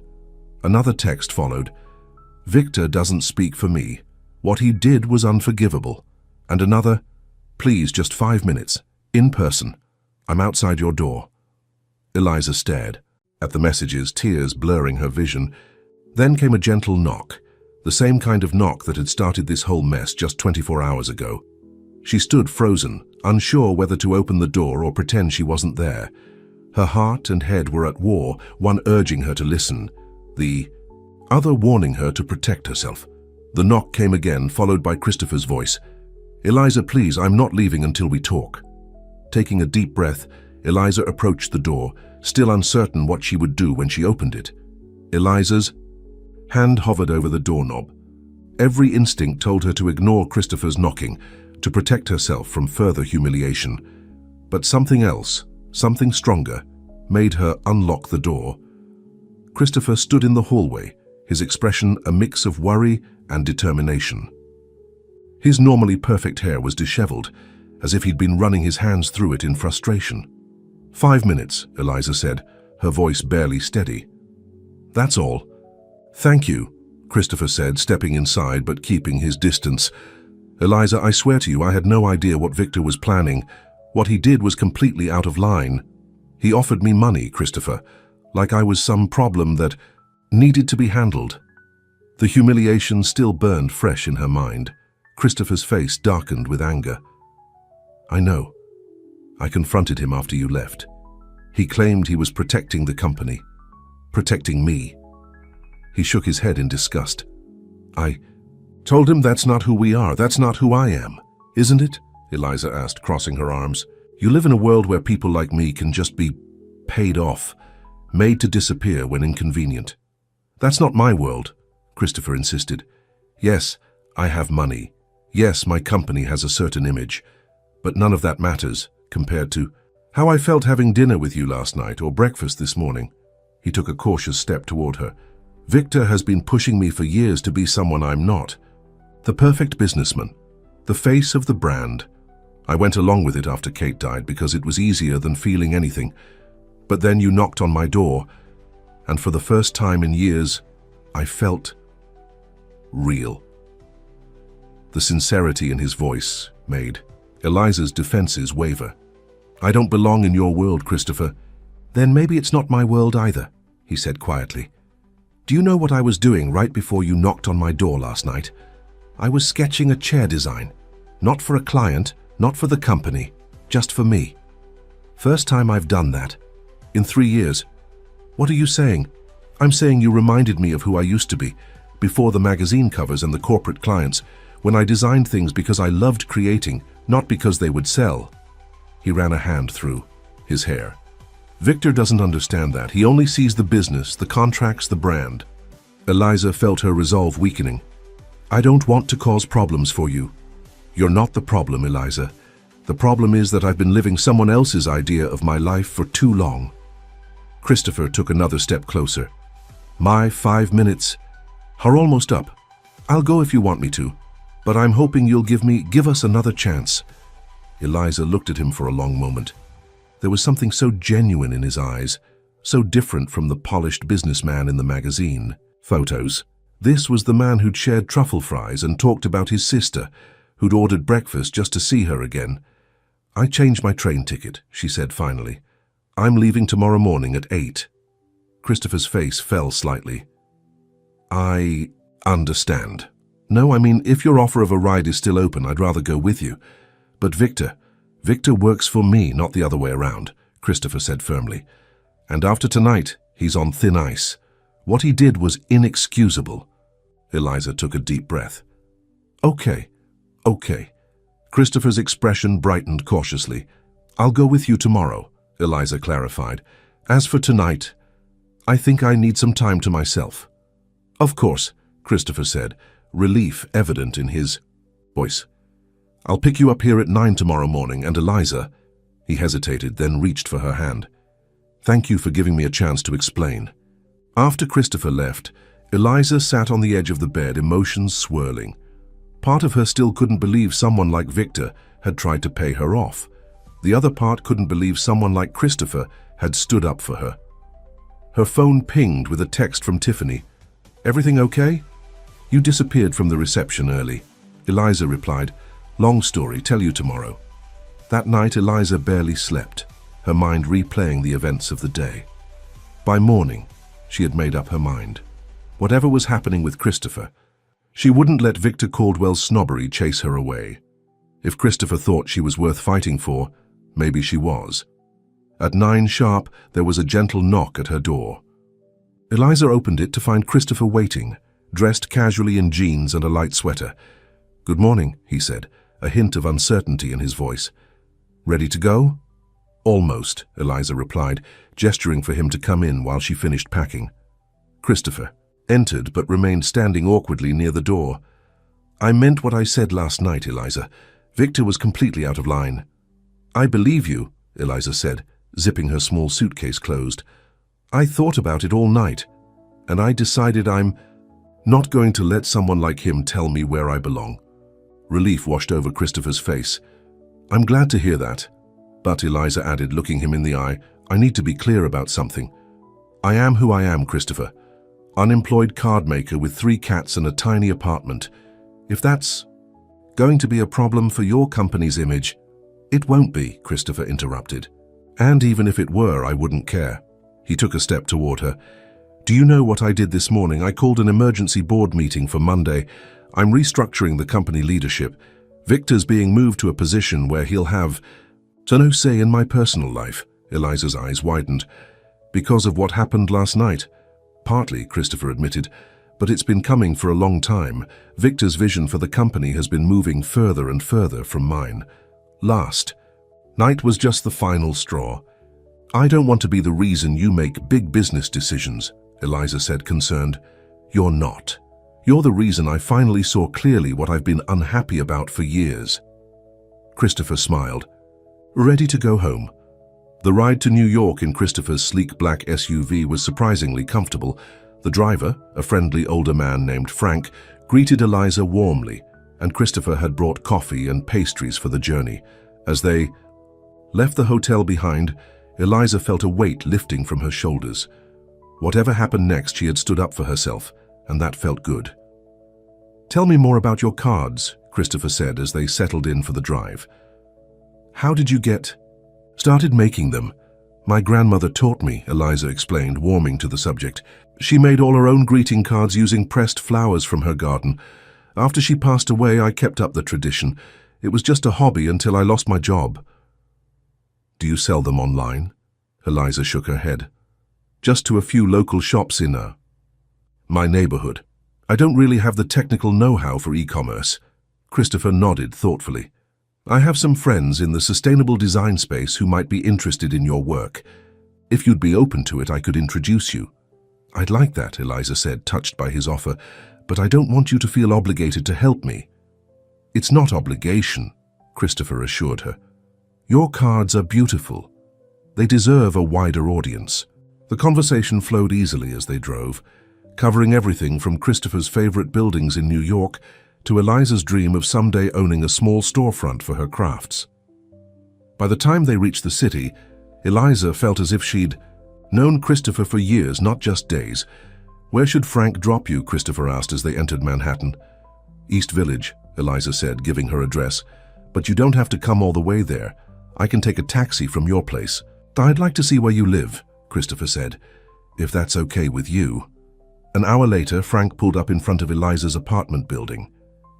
Another text followed. "Victor doesn't speak for me. What he did was unforgivable." And another, "Please, just 5 minutes. In person. I'm outside your door." Eliza stared at the messages, tears blurring her vision. Then came a gentle knock, the same kind of knock that had started this whole mess just 24 hours ago. She stood frozen, unsure whether to open the door or pretend she wasn't there. Her heart and head were at war, one urging her to listen, the other warning her to protect herself. The knock came again, followed by Christopher's voice. "Eliza, please, I'm not leaving until we talk." Taking a deep breath, Eliza approached the door, still uncertain what she would do when she opened it. Eliza's hand hovered over the doorknob. Every instinct told her to ignore Christopher's knocking, to protect herself from further humiliation. But something else, something stronger, made her unlock the door. Christopher stood in the hallway, his expression a mix of worry and determination. His normally perfect hair was disheveled, as if he'd been running his hands through it in frustration. 5 minutes, Eliza said, her voice barely steady. "That's all." "Thank you," Christopher said, stepping inside but keeping his distance. "Eliza, I swear to you, I had no idea what Victor was planning. What he did was completely out of line. He offered me money, Christopher, like I was some problem that needed to be handled." The humiliation still burned fresh in her mind. Christopher's face darkened with anger. "I know. I confronted him after you left. He claimed he was protecting the company, protecting me." He shook his head in disgust. "I told him that's not who we are, that's not who I am, isn't it?" Eliza asked, crossing her arms. "You live in a world where people like me can just be paid off, made to disappear when inconvenient." "That's not my world," Christopher insisted. "Yes, I have money. Yes, my company has a certain image. But none of that matters compared to how I felt having dinner with you last night or breakfast this morning." He took a cautious step toward her. "Victor has been pushing me for years to be someone I'm not. The perfect businessman, the face of the brand. I went along with it after Kate died because it was easier than feeling anything. But then you knocked on my door, and for the first time in years, I felt real." The sincerity in his voice made Eliza's defenses waver. "I don't belong in your world, Christopher." "Then maybe it's not my world either," he said quietly. "Do you know what I was doing right before you knocked on my door last night? I was sketching a chair design. Not for a client, not for the company, just for me. First time I've done that. In 3 years. What are you saying?" "I'm saying you reminded me of who I used to be, before the magazine covers and the corporate clients, when I designed things because I loved creating, not because they would sell." He ran a hand through his hair. "Victor doesn't understand that. He only sees the business, the contracts, the brand." Eliza felt her resolve weakening. "I don't want to cause problems for you." "You're not the problem, Eliza. The problem is that I've been living someone else's idea of my life for too long." Christopher took another step closer. "My 5 minutes are almost up. I'll go if you want me to." But I'm hoping you'll give us another chance." Eliza looked at him for a long moment. There was something so genuine in his eyes, so different from the polished businessman in the magazine photos. This was the man who'd shared truffle fries and talked about his sister, who'd ordered breakfast just to see her again. "I changed my train ticket," she said finally. "I'm leaving tomorrow morning at 8. Christopher's face fell slightly. "I understand. No, I mean, if your offer of a ride is still open, I'd rather go with you. But Victor works for me, not the other way around," Christopher said firmly. "And after tonight, he's on thin ice. What he did was inexcusable." Eliza took a deep breath. Okay. Christopher's expression brightened cautiously. "I'll go with you tomorrow," Eliza clarified. "As for tonight, I think I need some time to myself." "Of course," Christopher said, relief evident in his voice. "I'll pick you up here at 9 tomorrow morning, and Eliza—" He hesitated, then reached for her hand. "Thank you for giving me a chance to explain." After Christopher left, Eliza sat on the edge of the bed, emotions swirling. Part of her still couldn't believe someone like Victor had tried to pay her off. The other part couldn't believe someone like Christopher had stood up for her. Her phone pinged with a text from Tiffany. "Everything okay? You disappeared from the reception early." Eliza replied, "Long story, tell you tomorrow." That night, Eliza barely slept, her mind replaying the events of the day. By morning, she had made up her mind. Whatever was happening with Christopher, she wouldn't let Victor Caldwell's snobbery chase her away. If Christopher thought she was worth fighting for, maybe she was. At 9 sharp, there was a gentle knock at her door. Eliza opened it to find Christopher waiting, dressed casually in jeans and a light sweater. "Good morning," he said, a hint of uncertainty in his voice. "Ready to go?" "Almost," Eliza replied, gesturing for him to come in while she finished packing. Christopher entered but remained standing awkwardly near the door. "I meant what I said last night, Eliza. Victor was completely out of line." "I believe you," Eliza said, zipping her small suitcase closed. "I thought about it all night, and I decided I'm not going to let someone like him tell me where I belong." Relief washed over Christopher's face. "I'm glad to hear that. But," Eliza added, looking him in the eye, "I need to be clear about something. I am who I am, Christopher. Unemployed card maker with 3 cats and a tiny apartment. If that's going to be a problem for your company's image—" "It won't be," Christopher interrupted. "And even if it were, I wouldn't care." He took a step toward her. "Do you know what I did this morning? I called an emergency board meeting for Monday. I'm restructuring the company leadership. Victor's being moved to a position where he'll have no say in my personal life." Eliza's eyes widened. "Because of what happened last night?" "Partly," Christopher admitted, "but it's been coming for a long time. Victor's vision for the company has been moving further and further from mine. Last night was just the final straw." "I don't want to be the reason you make big business decisions," Eliza said, concerned. "You're not. You're the reason I finally saw clearly what I've been unhappy about for years." Christopher smiled. "Ready to go home?" The ride to New York in Christopher's sleek black SUV was surprisingly comfortable. The driver, a friendly older man named Frank, greeted Eliza warmly, and Christopher had brought coffee and pastries for the journey. As they left the hotel behind, Eliza felt a weight lifting from her shoulders. Whatever happened next, she had stood up for herself, and that felt good. "Tell me more about your cards," Christopher said as they settled in for the drive. "How did you started making them?" "My grandmother taught me," Eliza explained, warming to the subject. "She made all her own greeting cards using pressed flowers from her garden. After she passed away, I kept up the tradition. It was just a hobby until I lost my job." "Do you sell them online?" Eliza shook her head. "Just to a few local shops in my neighborhood. I don't really have the technical know-how for e-commerce." Christopher nodded thoughtfully. "I have some friends in the sustainable design space who might be interested in your work. If you'd be open to it, I could introduce you." "I'd like that," Eliza said, touched by his offer, "but I don't want you to feel obligated to help me." "It's not obligation," Christopher assured her. "Your cards are beautiful. They deserve a wider audience." The conversation flowed easily as they drove, covering everything from Christopher's favorite buildings in New York to Eliza's dream of someday owning a small storefront for her crafts. By the time they reached the city, Eliza felt as if she'd known Christopher for years, not just days. "Where should Frank drop you?" Christopher asked as they entered Manhattan. "East Village," Eliza said, giving her address. "But you don't have to come all the way there. I can take a taxi from your place." "I'd like to see where you live," Christopher said, "if that's okay with you." An hour later, Frank pulled up in front of Eliza's apartment building.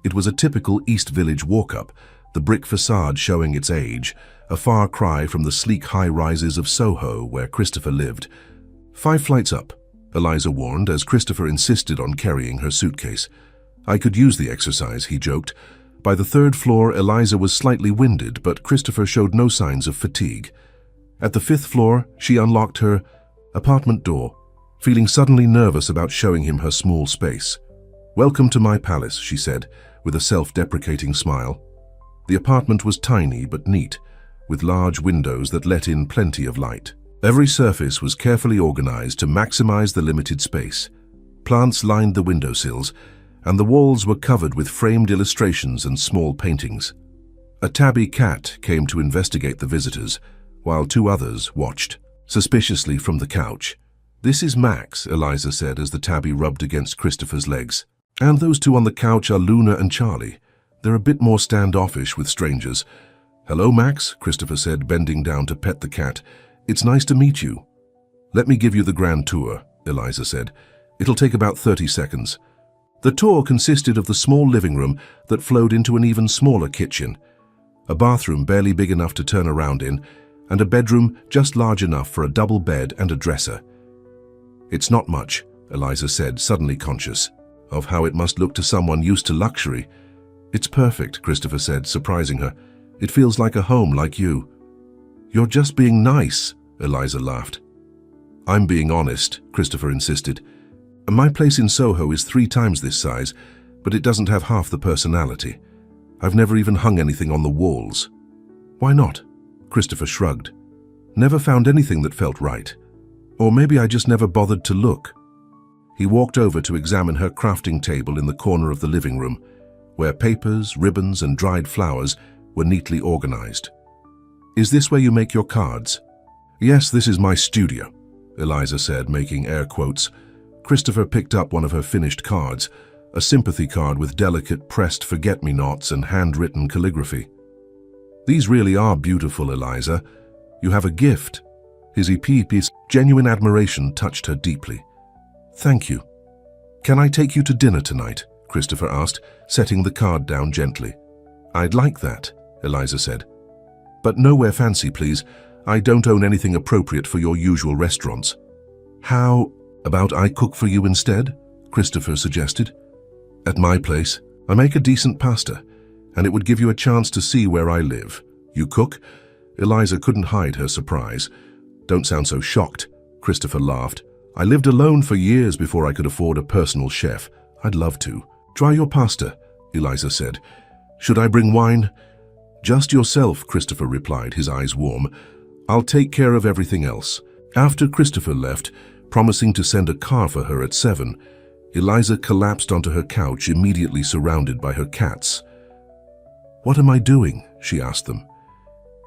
It was a typical East Village walk-up, the brick facade showing its age, a far cry from the sleek high-rises of Soho where Christopher lived. "5 flights up," Eliza warned as Christopher insisted on carrying her suitcase. "I could use the exercise," he joked. By the 3rd floor, Eliza was slightly winded, but Christopher showed no signs of fatigue. At the 5th floor, she unlocked her apartment door, feeling suddenly nervous about showing him her small space. "Welcome to my palace," she said, with a self-deprecating smile. The apartment was tiny but neat, with large windows that let in plenty of light. Every surface was carefully organized to maximize the limited space. Plants lined the windowsills, and the walls were covered with framed illustrations and small paintings. A tabby cat came to investigate the visitors, while 2 others watched suspiciously from the couch. "This is Max," Eliza said as the tabby rubbed against Christopher's legs. "And those 2 on the couch are Luna and Charlie. They're a bit more standoffish with strangers." "Hello, Max," Christopher said, bending down to pet the cat. "It's nice to meet you." "Let me give you the grand tour," Eliza said. "It'll take about 30 seconds. The tour consisted of the small living room that flowed into an even smaller kitchen, a bathroom barely big enough to turn around in, and a bedroom just large enough for a double bed and a dresser. "It's not much," Eliza said, suddenly conscious of how it must look to someone used to luxury. "It's perfect," Christopher said, surprising her. "It feels like a home, like you." "You're just being nice," Eliza laughed. "I'm being honest," Christopher insisted. "My place in Soho is 3 times this size, but it doesn't have half the personality. I've never even hung anything on the walls." "Why not?" Christopher shrugged. "Never found anything that felt right. Or maybe I just never bothered to look." He walked over to examine her crafting table in the corner of the living room, where papers, ribbons, and dried flowers were neatly organized. "Is this where you make your cards?" "Yes, this is my studio," Eliza said, making air quotes. Christopher picked up one of her finished cards, a sympathy card with delicate pressed forget-me-nots and handwritten calligraphy. "These really are beautiful, Eliza. You have a gift." His piece genuine admiration touched her deeply. "Thank you." "Can I take you to dinner tonight?" Christopher asked, setting the card down gently. "I'd like that," Eliza said. "But nowhere fancy, please. I don't own anything appropriate for your usual restaurants." "How about I cook for you instead?" Christopher suggested. "At my place, I make a decent pasta, and it would give you a chance to see where I live." "You cook?" Eliza couldn't hide her surprise. "Don't sound so shocked," Christopher laughed. "I lived alone for years before I could afford a personal chef. I'd love to." "Try your pasta," Eliza said. "Should I bring wine?" "Just yourself," Christopher replied, his eyes warm. "I'll take care of everything else." After Christopher left, promising to send a car for her at 7, Eliza collapsed onto her couch, immediately surrounded by her cats. "What am I doing?" she asked them.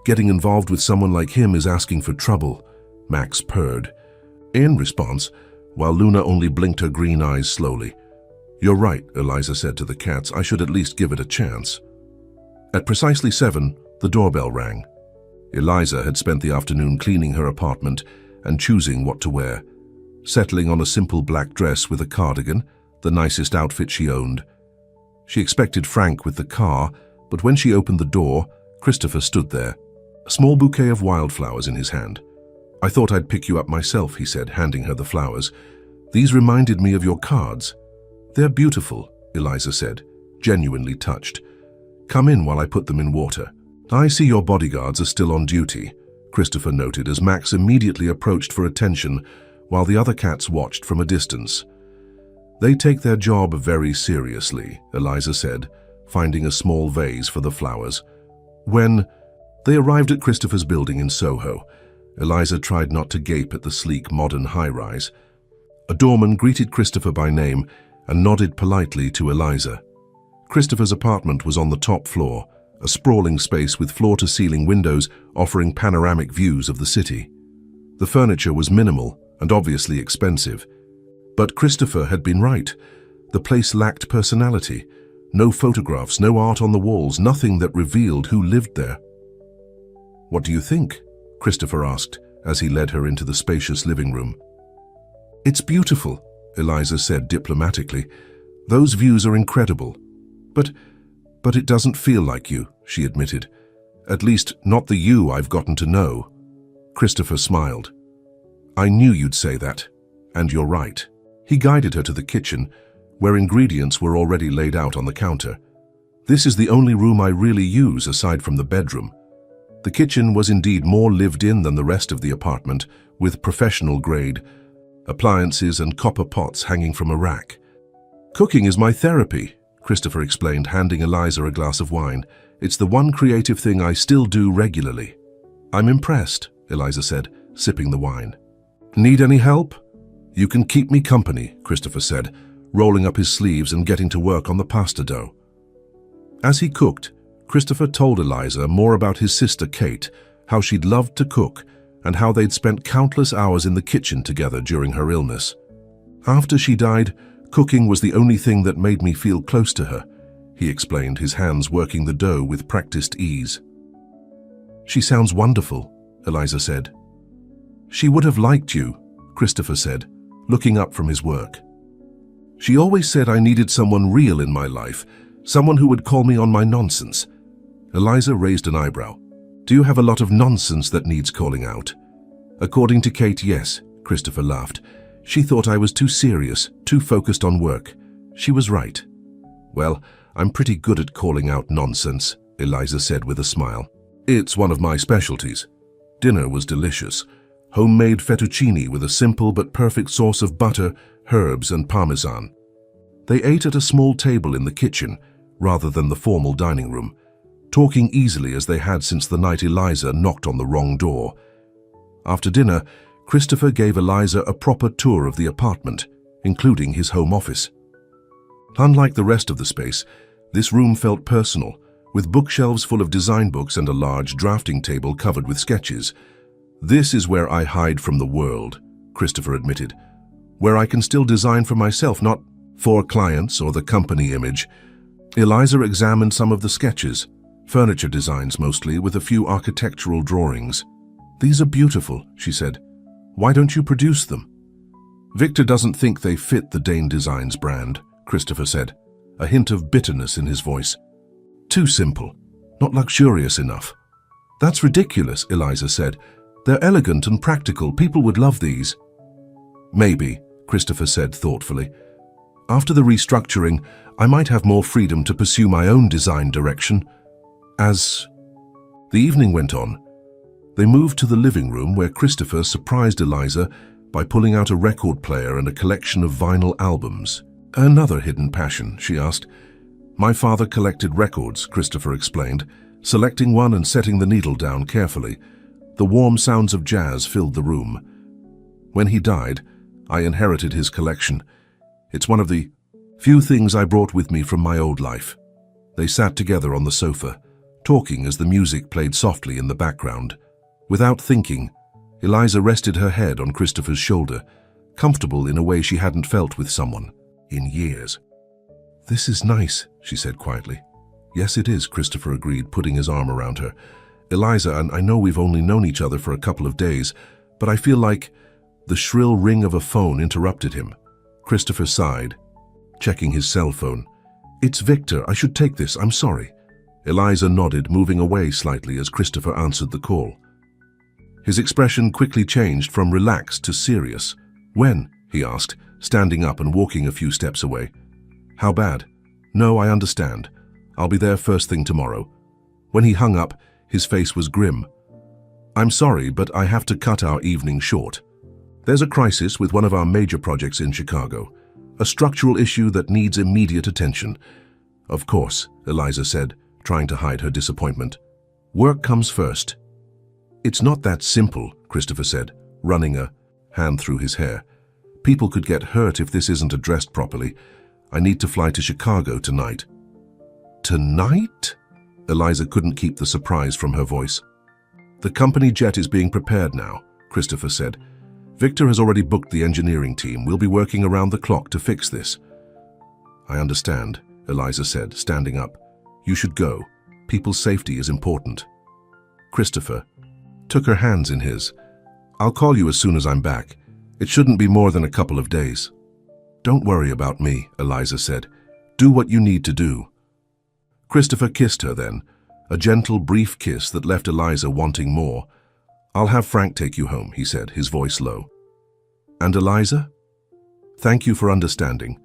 "Getting involved with someone like him is asking for trouble," Max purred. In response, while Luna only blinked her green eyes slowly. "You're right," Eliza said to the cats. "I should at least give it a chance." At precisely 7, the doorbell rang. Eliza had spent the afternoon cleaning her apartment and choosing what to wear, settling on a simple black dress with a cardigan, the nicest outfit she owned. She expected Frank with the car, but when she opened the door, Christopher stood there, a small bouquet of wildflowers in his hand. "I thought I'd pick you up myself," he said, handing her the flowers. "These reminded me of your cards." "They're beautiful," Eliza said, genuinely touched. "Come in while I put them in water." "I see your bodyguards are still on duty," Christopher noted as Max immediately approached for attention while the other cats watched from a distance. "They take their job very seriously," Eliza said, finding a small vase for the flowers. When they arrived at Christopher's building in Soho, Eliza tried not to gape at the sleek modern high-rise. A doorman greeted Christopher by name and nodded politely to Eliza. Christopher's apartment was on the top floor, a sprawling space with floor-to-ceiling windows offering panoramic views of the city. The furniture was minimal and obviously expensive. But Christopher had been right. The place lacked personality. No photographs, no art on the walls, nothing that revealed who lived there. "What do you think?" Christopher asked as he led her into the spacious living room. "It's beautiful," Eliza said diplomatically. "Those views are incredible. But it doesn't feel like you," she admitted. "At least, not the you I've gotten to know." Christopher smiled. "I knew you'd say that, and you're right." He guided her to the kitchen, where ingredients were already laid out on the counter. "This is the only room I really use aside from the bedroom." The kitchen was indeed more lived in than the rest of the apartment, with professional-grade appliances and copper pots hanging from a rack. "Cooking is my therapy," Christopher explained, handing Eliza a glass of wine. "It's the one creative thing I still do regularly." "I'm impressed," Eliza said, sipping the wine. "Need any help?" "You can keep me company," Christopher said, rolling up his sleeves and getting to work on the pasta dough. As he cooked, Christopher told Eliza more about his sister Kate, how she'd loved to cook, and how they'd spent countless hours in the kitchen together during her illness. "After she died, cooking was the only thing that made me feel close to her," he explained, his hands working the dough with practiced ease. "She sounds wonderful," Eliza said. "She would have liked you," Christopher said, looking up from his work. "She always said I needed someone real in my life, someone who would call me on my nonsense." Eliza raised an eyebrow. "Do you have a lot of nonsense that needs calling out?" "According to Kate, yes," Christopher laughed. "She thought I was too serious, too focused on work. She was right." "Well, I'm pretty good at calling out nonsense," Eliza said with a smile. "It's one of my specialties." Dinner was delicious. Homemade fettuccine with a simple but perfect sauce of butter, herbs, and parmesan. They ate at a small table in the kitchen, rather than the formal dining room, talking easily as they had since the night Eliza knocked on the wrong door. After dinner, Christopher gave Eliza a proper tour of the apartment, including his home office. Unlike the rest of the space, this room felt personal, with bookshelves full of design books and a large drafting table covered with sketches. "This is where I hide from the world," Christopher admitted. "Where I can still design for myself, not for clients or the company image." Eliza examined some of the sketches, furniture designs mostly, with a few architectural drawings. "These are beautiful," she said. "Why don't you produce them?" "Victor doesn't think they fit the Dane Designs brand," Christopher said, a hint of bitterness in his voice. "Too simple, not luxurious enough." "That's ridiculous," Eliza said. "They're elegant and practical. People would love these." "Maybe," Christopher said thoughtfully. "After the restructuring, I might have more freedom to pursue my own design direction." As the evening went on, they moved to the living room where Christopher surprised Eliza by pulling out a record player and a collection of vinyl albums. "Another hidden passion?" she asked. "My father collected records," Christopher explained, selecting one and setting the needle down carefully. The warm sounds of jazz filled the room. "When he died, I inherited his collection. It's one of the few things I brought with me from my old life." They sat together on the sofa, talking as the music played softly in the background. Without thinking, Eliza rested her head on Christopher's shoulder, comfortable in a way she hadn't felt with someone in years. "This is nice," she said quietly. "Yes, it is," Christopher agreed, putting his arm around her. "Eliza, and I know we've only known each other for a couple of days, but I feel like—" The shrill ring of a phone interrupted him. Christopher sighed, checking his cell phone. "It's Victor. I should take this. I'm sorry." Eliza nodded, moving away slightly as Christopher answered the call. His expression quickly changed from relaxed to serious. "When?" he asked, standing up and walking a few steps away. "How bad?" "No, I understand. I'll be there first thing tomorrow." When he hung up, his face was grim. "I'm sorry, but I have to cut our evening short. There's a crisis with one of our major projects in Chicago, a structural issue that needs immediate attention." "Of course," Eliza said, trying to hide her disappointment. "Work comes first." "It's not that simple," Christopher said, running a hand through his hair. "People could get hurt if this isn't addressed properly. I need to fly to Chicago tonight." Tonight? Eliza couldn't keep the surprise from her voice. The company jet is being prepared now, Christopher said. Victor has already booked the engineering team. We'll be working around the clock to fix this. I understand, Eliza said, standing up. You should go. People's safety is important. Christopher took her hands in his. I'll call you as soon as I'm back. It shouldn't be more than a couple of days. Don't worry about me, Eliza said. Do what you need to do. Christopher kissed her then, a gentle, brief kiss that left Eliza wanting more. I'll have Frank take you home, he said, his voice low. And Eliza? Thank you for understanding.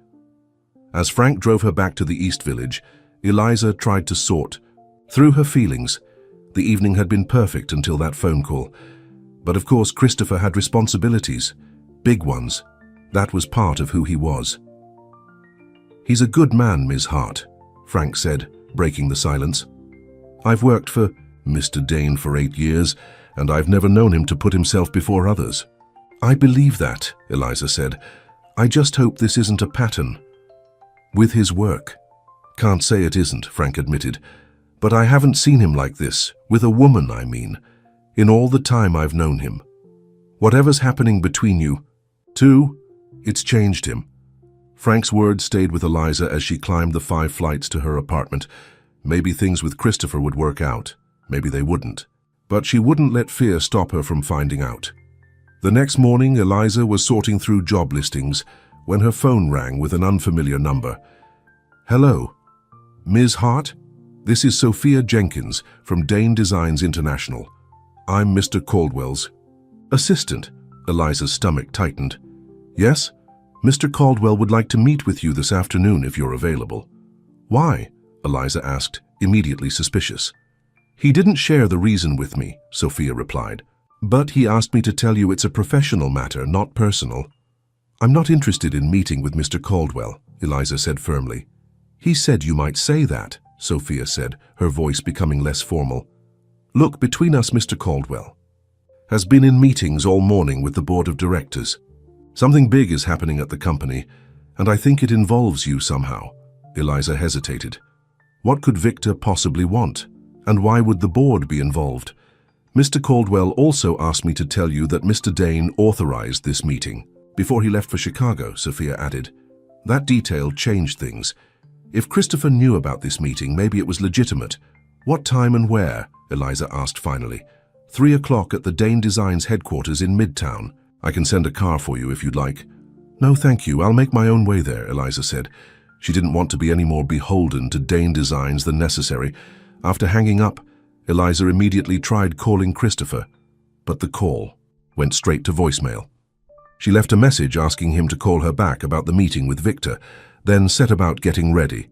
As Frank drove her back to the East Village, Eliza tried to sort through her feelings. The evening had been perfect until that phone call. But of course, Christopher had responsibilities, big ones. That was part of who he was. He's a good man, Ms. Hart, Frank said, breaking the silence. I've worked for Mr. Dane for 8 years, and I've never known him to put himself before others. I believe that, Eliza said. I just hope this isn't a pattern. With his work. Can't say it isn't, Frank admitted. But I haven't seen him like this, with a woman, I mean, in all the time I've known him. Whatever's happening between you, too, it's changed him. Frank's words stayed with Eliza as she climbed the 5 flights to her apartment. Maybe things with Christopher would work out. Maybe they wouldn't. But she wouldn't let fear stop her from finding out. The next morning, Eliza was sorting through job listings when her phone rang with an unfamiliar number. Hello, Ms. Hart? This is Sophia Jenkins from Dane Designs International. I'm Mr. Caldwell's assistant. Eliza's stomach tightened. Yes? Mr. Caldwell would like to meet with you this afternoon if you're available. Why? Eliza asked, immediately suspicious. He didn't share the reason with me, Sophia replied. But he asked me to tell you it's a professional matter, not personal. I'm not interested in meeting with Mr. Caldwell, Eliza said firmly. He said you might say that, Sophia said, her voice becoming less formal. Look, between us, Mr. Caldwell has been in meetings all morning with the board of directors. Something big is happening at the company, and I think it involves you somehow. Eliza hesitated. What could Victor possibly want? And why would the board be involved? Mr. Caldwell also asked me to tell you that Mr. Dane authorized this meeting before he left for Chicago, Sophia added. That detail changed things. If Christopher knew about this meeting, maybe it was legitimate. What time and where? Eliza asked finally. 3 o'clock at the Dane Designs headquarters in Midtown. I can send a car for you if you'd like. No, thank you. I'll make my own way there, Eliza said. She didn't want to be any more beholden to Dane Designs than necessary. After hanging up, Eliza immediately tried calling Christopher, but the call went straight to voicemail. She left a message asking him to call her back about the meeting with Victor, then set about getting ready.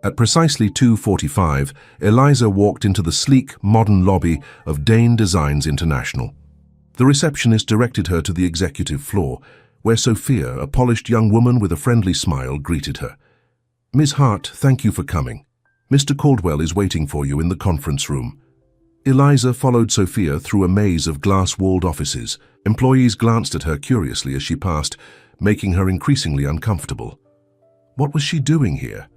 At precisely 2:45, Eliza walked into the sleek, modern lobby of Dane Designs International. The receptionist directed her to the executive floor, where Sophia, a polished young woman with a friendly smile, greeted her. Ms. Hart, thank you for coming. Mr. Caldwell is waiting for you in the conference room. Eliza followed Sophia through a maze of glass-walled offices. Employees glanced at her curiously as she passed, making her increasingly uncomfortable. What was she doing here?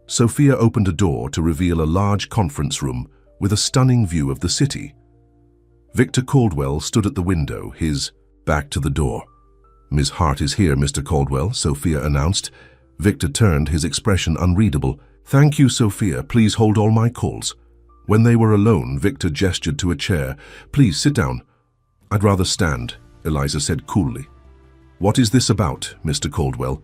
Sophia opened a door to reveal a large conference room with a stunning view of the city. Victor Caldwell stood at the window, his back to the door. Ms. Hart is here, Mr. Caldwell, Sophia announced. Victor turned, his expression unreadable. Thank you, Sophia. Please hold all my calls. When they were alone, Victor gestured to a chair. Please sit down. I'd rather stand, Eliza said coolly. What is this about, Mr. Caldwell?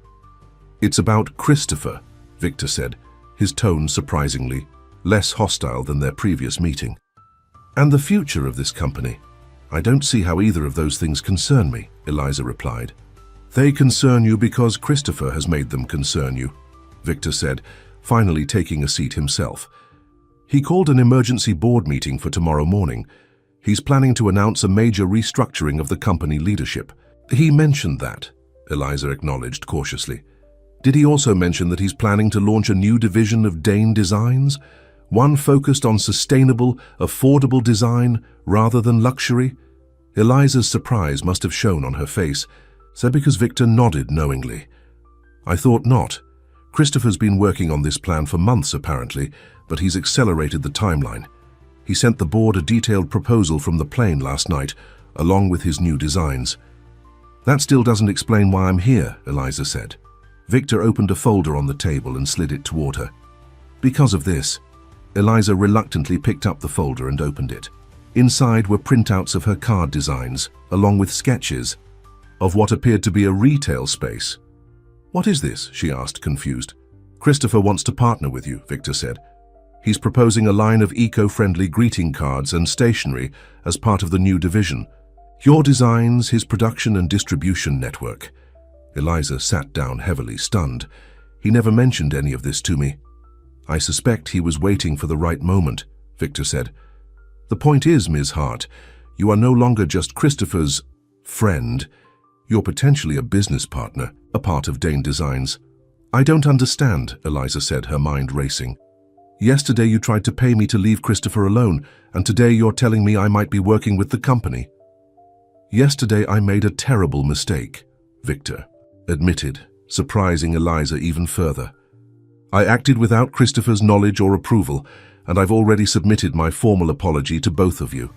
It's about Christopher, Victor said, his tone surprisingly less hostile than their previous meeting. And the future of this company. I don't see how either of those things concern me, Eliza replied. They concern you because Christopher has made them concern you, Victor said, finally taking a seat himself. He called an emergency board meeting for tomorrow morning. He's planning to announce a major restructuring of the company leadership. He mentioned that, Eliza acknowledged cautiously. Did he also mention that he's planning to launch a new division of Dane Designs? One focused on sustainable, affordable design rather than luxury? Eliza's surprise must have shown on her face, so because Victor nodded knowingly. I thought not. Christopher's been working on this plan for months apparently, but he's accelerated the timeline. He sent the board a detailed proposal from the plane last night, along with his new designs. That still doesn't explain why I'm here, Eliza said. Victor opened a folder on the table and slid it toward her. Because of this, Eliza reluctantly picked up the folder and opened it. Inside were printouts of her card designs, along with sketches of what appeared to be a retail space. "What is this?" she asked, confused. "Christopher wants to partner with you," Victor said. "He's proposing a line of eco-friendly greeting cards and stationery as part of the new division. Your designs, his production and distribution network." Eliza sat down heavily, stunned. "He never mentioned any of this to me." "I suspect he was waiting for the right moment," Victor said. "The point is, Ms. Hart, you are no longer just Christopher's friend. You're potentially a business partner, a part of Dane Designs." "I don't understand," Eliza said, her mind racing. "Yesterday you tried to pay me to leave Christopher alone, and today you're telling me I might be working with the company." "Yesterday I made a terrible mistake," Victor admitted, surprising Eliza even further. "I acted without Christopher's knowledge or approval, and I've already submitted my formal apology to both of you."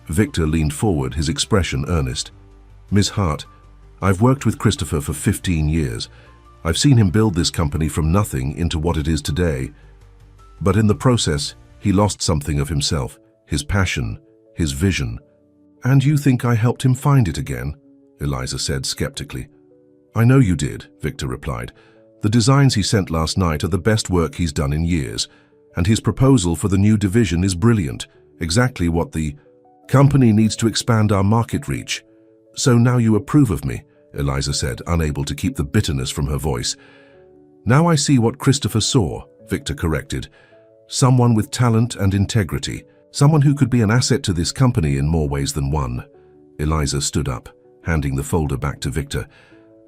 Victor leaned forward, his expression earnest. "Ms. Hart, I've worked with Christopher for 15 years. I've seen him build this company from nothing into what it is today. But in the process, he lost something of himself, his passion, his vision." "And you think I helped him find it again?" Eliza said skeptically. "I know you did," Victor replied. "The designs he sent last night are the best work he's done in years, and his proposal for the new division is brilliant, exactly what the company needs to expand our market reach. So now you approve of me," Eliza said, unable to keep the bitterness from her voice. "Now I see what Christopher saw," Victor corrected. "Someone with talent and integrity, someone who could be an asset to this company in more ways than one." Eliza stood up, handing the folder back to Victor.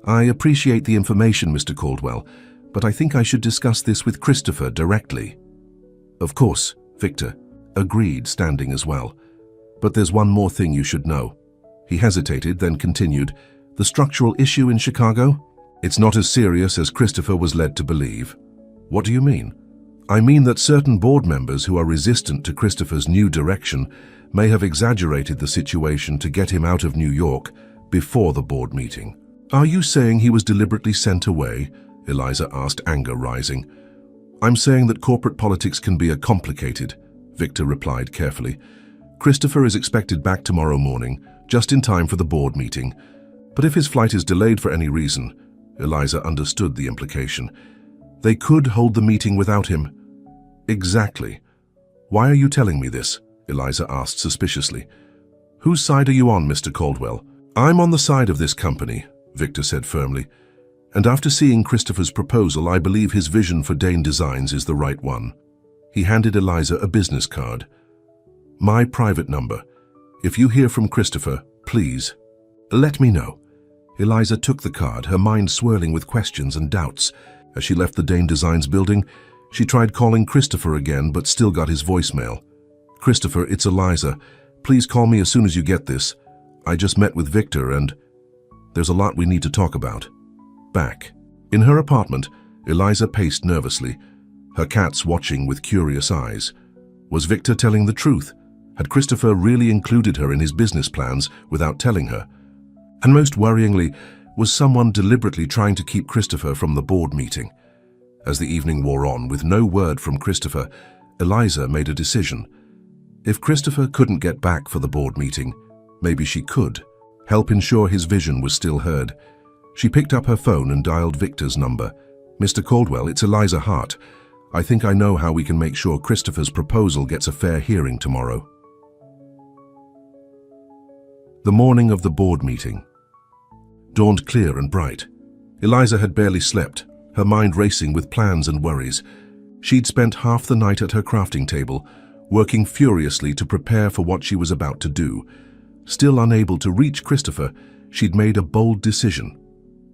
"I appreciate the information, Mr. Caldwell, but I think I should discuss this with Christopher directly." "Of course," Victor agreed, standing as well. "But there's one more thing you should know." He hesitated, then continued. "The structural issue in Chicago? It's not as serious as Christopher was led to believe." "What do you mean?" "I mean that certain board members who are resistant to Christopher's new direction may have exaggerated the situation to get him out of New York before the board meeting." "Are you saying he was deliberately sent away?" Eliza asked, anger rising. "I'm saying that corporate politics can be complicated," Victor replied carefully. "Christopher is expected back tomorrow morning, just in time for the board meeting. But if his flight is delayed for any reason," Eliza understood the implication, "they could hold the meeting without him." "Exactly. Why are you telling me this?" Eliza asked suspiciously. "Whose side are you on, Mr. Caldwell?" "I'm on the side of this company," Victor said firmly. "And after seeing Christopher's proposal, I believe his vision for Dane Designs is the right one." He handed Eliza a business card. "My private number. If you hear from Christopher, please let me know." Eliza took the card, her mind swirling with questions and doubts. As she left the Dane Designs building, she tried calling Christopher again, but still got his voicemail. "Christopher, it's Eliza. Please call me as soon as you get this. I just met with Victor and there's a lot we need to talk about." Back in her apartment, Eliza paced nervously, her cats watching with curious eyes. Was Victor telling the truth? Had Christopher really included her in his business plans without telling her? And most worryingly, was someone deliberately trying to keep Christopher from the board meeting? As the evening wore on, with no word from Christopher, Eliza made a decision. If Christopher couldn't get back for the board meeting, maybe she could help ensure his vision was still heard. She picked up her phone and dialed Victor's number. "Mr. Caldwell, it's Eliza Hart. I think I know how we can make sure Christopher's proposal gets a fair hearing tomorrow." The morning of the board meeting dawned clear and bright. Eliza had barely slept, her mind racing with plans and worries. She'd spent half the night at her crafting table, working furiously to prepare for what she was about to do. Still unable to reach Christopher, she'd made a bold decision.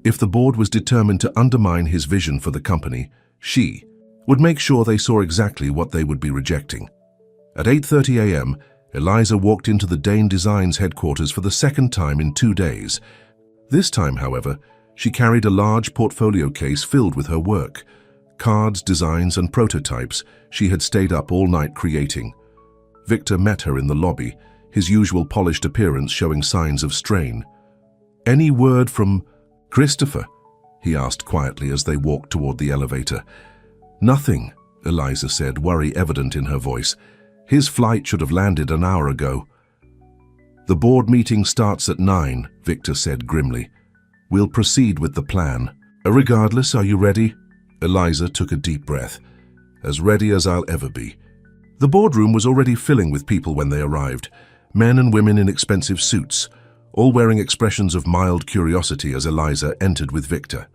If the board was determined to undermine his vision for the company, she would make sure they saw exactly what they would be rejecting. At 8:30 a.m., Eliza walked into the Dane Designs headquarters for the second time in 2 days. This time, however, she carried a large portfolio case filled with her work. Cards, designs, and prototypes she had stayed up all night creating. Victor met her in the lobby, his usual polished appearance showing signs of strain. "Any word from Christopher?" he asked quietly as they walked toward the elevator. "Nothing," Eliza said, worry evident in her voice. "His flight should have landed an hour ago." "The board meeting starts at 9, Victor said grimly. "We'll proceed with the plan." "Regardless, are you ready?" Eliza took a deep breath. "As ready as I'll ever be." The boardroom was already filling with people when they arrived, men and women in expensive suits, all wearing expressions of mild curiosity as Eliza entered with Victor.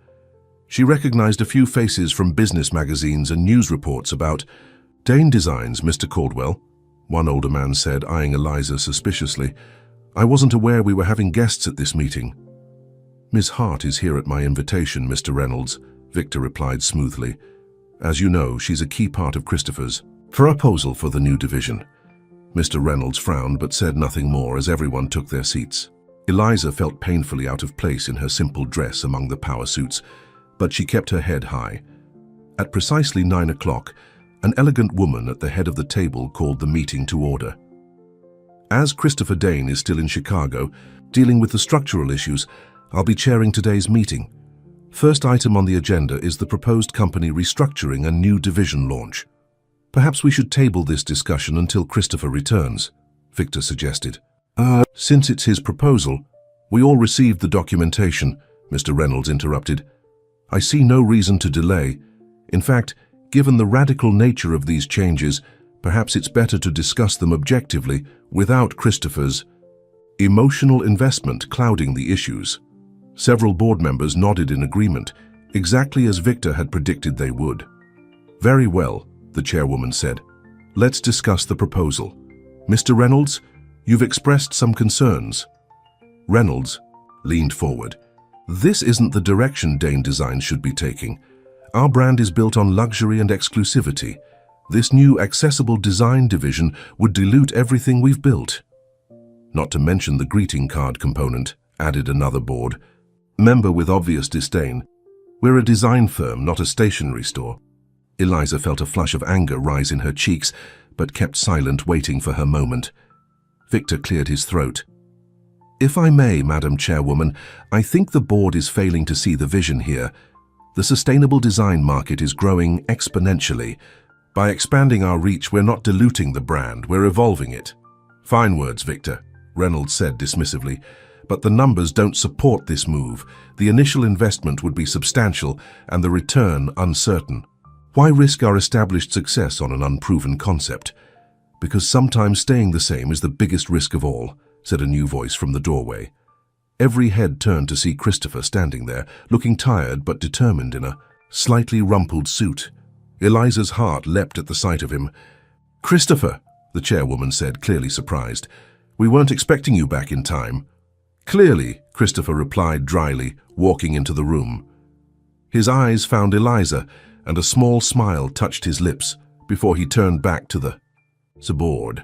She recognized a few faces from business magazines and news reports about Dane Designs, Mr. Caldwell, one older man said, eyeing Eliza suspiciously. "I wasn't aware we were having guests at this meeting." "Miss Hart is here at my invitation, Mr. Reynolds," Victor replied smoothly. "As you know, she's a key part of Christopher's proposal for the new division." Mr. Reynolds frowned but said nothing more as everyone took their seats. Eliza felt painfully out of place in her simple dress among the power suits, but she kept her head high. At precisely 9 o'clock, an elegant woman at the head of the table called the meeting to order. "As Christopher Dane is still in Chicago, dealing with the structural issues, I'll be chairing today's meeting. First item on the agenda is the proposed company restructuring and new division launch. Perhaps we should table this discussion until Christopher returns," Victor suggested. Since it's his proposal, we all received the documentation," Mr. Reynolds interrupted. "I see no reason to delay. In fact, given the radical nature of these changes, perhaps it's better to discuss them objectively without Christopher's emotional investment clouding the issues." Several board members nodded in agreement, exactly as Victor had predicted they would. "Very well," the chairwoman said. "Let's discuss the proposal. Mr. Reynolds, you've expressed some concerns." Reynolds leaned forward. "This isn't the direction Dane Designs should be taking. Our brand is built on luxury and exclusivity. This new accessible design division would dilute everything we've built." "Not to mention the greeting card component," added another board member with obvious disdain. "We're a design firm, not a stationery store." Eliza felt a flush of anger rise in her cheeks, but kept silent, waiting for her moment. Victor cleared his throat. "If I may, Madam Chairwoman, I think the board is failing to see the vision here. The sustainable design market is growing exponentially. By expanding our reach, we're not diluting the brand, we're evolving it." "Fine words, Victor," Reynolds said dismissively, "but the numbers don't support this move. The initial investment would be substantial and the return uncertain. Why risk our established success on an unproven concept? Because sometimes staying the same is the biggest risk of all," said a new voice from the doorway. Every head turned to see Christopher standing there, looking tired but determined in a slightly rumpled suit. Eliza's heart leapt at the sight of him. "Christopher," the chairwoman said, clearly surprised. "We weren't expecting you back in time." "Clearly," Christopher replied dryly, walking into the room. His eyes found Eliza, and a small smile touched his lips before he turned back to the board.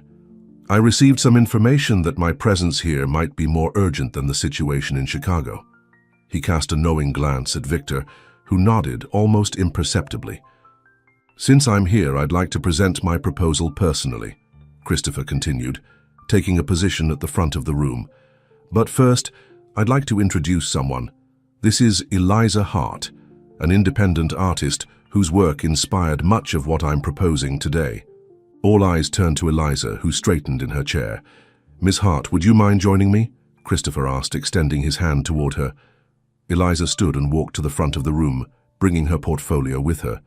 "I received some information that my presence here might be more urgent than the situation in Chicago." He cast a knowing glance at Victor, who nodded almost imperceptibly. "Since I'm here, I'd like to present my proposal personally," Christopher continued, taking a position at the front of the room. "But first, I'd like to introduce someone. This is Eliza Hart, an independent artist whose work inspired much of what I'm proposing today." All eyes turned to Eliza, who straightened in her chair. "Miss Hart, would you mind joining me?" Christopher asked, extending his hand toward her. Eliza stood and walked to the front of the room, bringing her portfolio with her.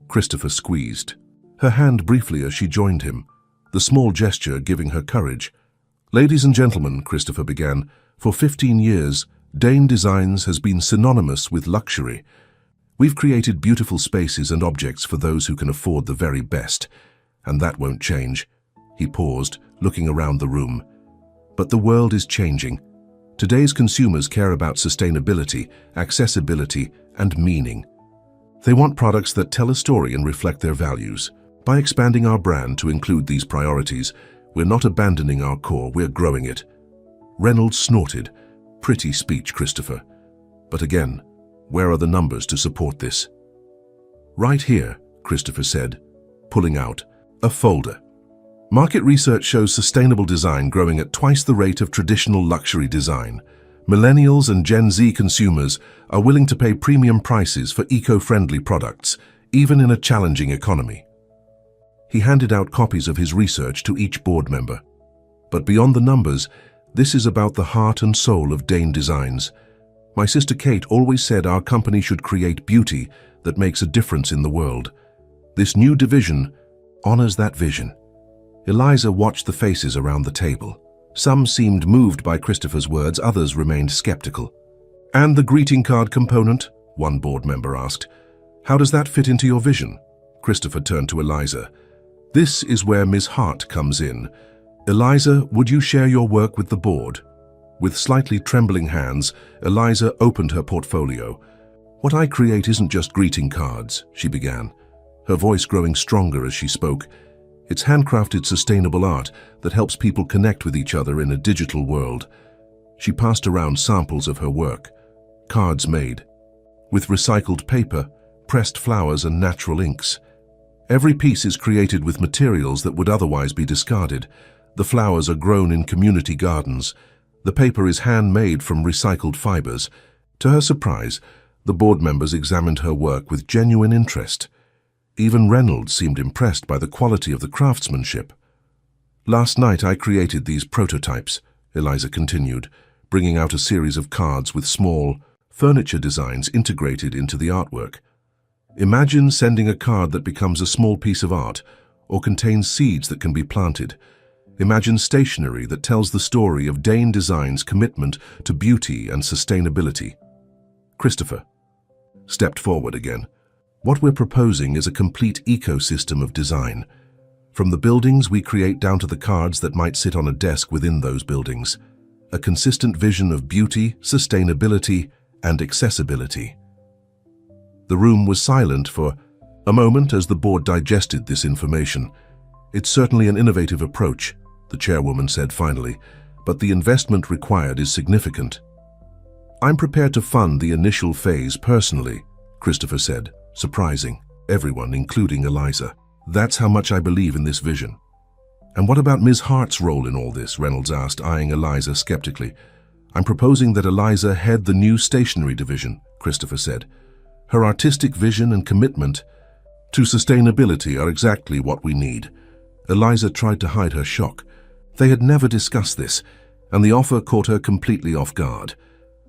Christopher squeezed her hand briefly as she joined him, the small gesture giving her courage. "Ladies and gentlemen," Christopher began, "for 15 years, Dane Designs has been synonymous with luxury. We've created beautiful spaces and objects for those who can afford the very best, and that won't change." He paused, looking around the room. "But the world is changing. Today's consumers care about sustainability, accessibility, and meaning. They want products that tell a story and reflect their values. By expanding our brand to include these priorities, we're not abandoning our core, we're growing it." Reynolds snorted. "Pretty speech, Christopher. But again, where are the numbers to support this?" Right here, Christopher said, pulling out a folder. Market research shows sustainable design growing at twice the rate of traditional luxury design. Millennials and Gen Z consumers are willing to pay premium prices for eco-friendly products, even in a challenging economy. He handed out copies of his research to each board member. But beyond the numbers, this is about the heart and soul of Dane Designs. My sister Kate always said our company should create beauty that makes a difference in the world. This new division honors that vision. Eliza watched the faces around the table. Some seemed moved by Christopher's words, others remained skeptical. "And the greeting card component?" one board member asked. "How does that fit into your vision?" Christopher turned to Eliza. "This is where Ms. Hart comes in. Eliza, would you share your work with the board?" With slightly trembling hands, Eliza opened her portfolio. "What I create isn't just greeting cards," she began, her voice growing stronger as she spoke. "It's handcrafted sustainable art that helps people connect with each other in a digital world." She passed around samples of her work, cards made with recycled paper, pressed flowers and natural inks. Every piece is created with materials that would otherwise be discarded. The flowers are grown in community gardens. The paper is handmade from recycled fibers. To her surprise, the board members examined her work with genuine interest. Even Reynolds seemed impressed by the quality of the craftsmanship. "Last night I created these prototypes," Eliza continued, bringing out a series of cards with small furniture designs integrated into the artwork. "Imagine sending a card that becomes a small piece of art or contains seeds that can be planted. Imagine stationery that tells the story of Dane Design's commitment to beauty and sustainability." Christopher stepped forward again. "What we're proposing is a complete ecosystem of design. From the buildings we create down to the cards that might sit on a desk within those buildings. A consistent vision of beauty, sustainability, and accessibility." The room was silent for a moment as the board digested this information. "It's certainly an innovative approach," the chairwoman said finally, "but the investment required is significant." "I'm prepared to fund the initial phase personally," Christopher said, surprising everyone, including Eliza. "That's how much I believe in this vision." "And what about Ms. Hart's role in all this?" Reynolds asked, eyeing Eliza skeptically. "I'm proposing that Eliza head the new stationery division," Christopher said. "Her artistic vision and commitment to sustainability are exactly what we need." Eliza tried to hide her shock. They had never discussed this, and the offer caught her completely off guard.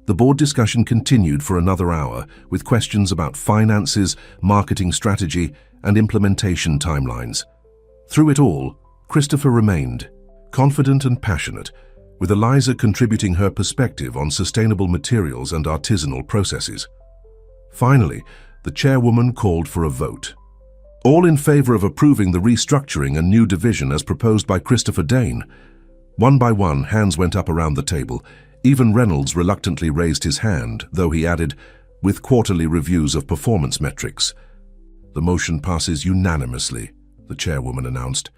The board discussion continued for another hour, with questions about finances, marketing strategy, and implementation timelines. Through it all, Christopher remained confident and passionate, with Eliza contributing her perspective on sustainable materials and artisanal processes. Finally, the chairwoman called for a vote. "All in favor of approving the restructuring and new division as proposed by Christopher Dane?" One by one, hands went up around the table. Even Reynolds reluctantly raised his hand, though he added, "with quarterly reviews of performance metrics." "The motion passes unanimously," the chairwoman announced.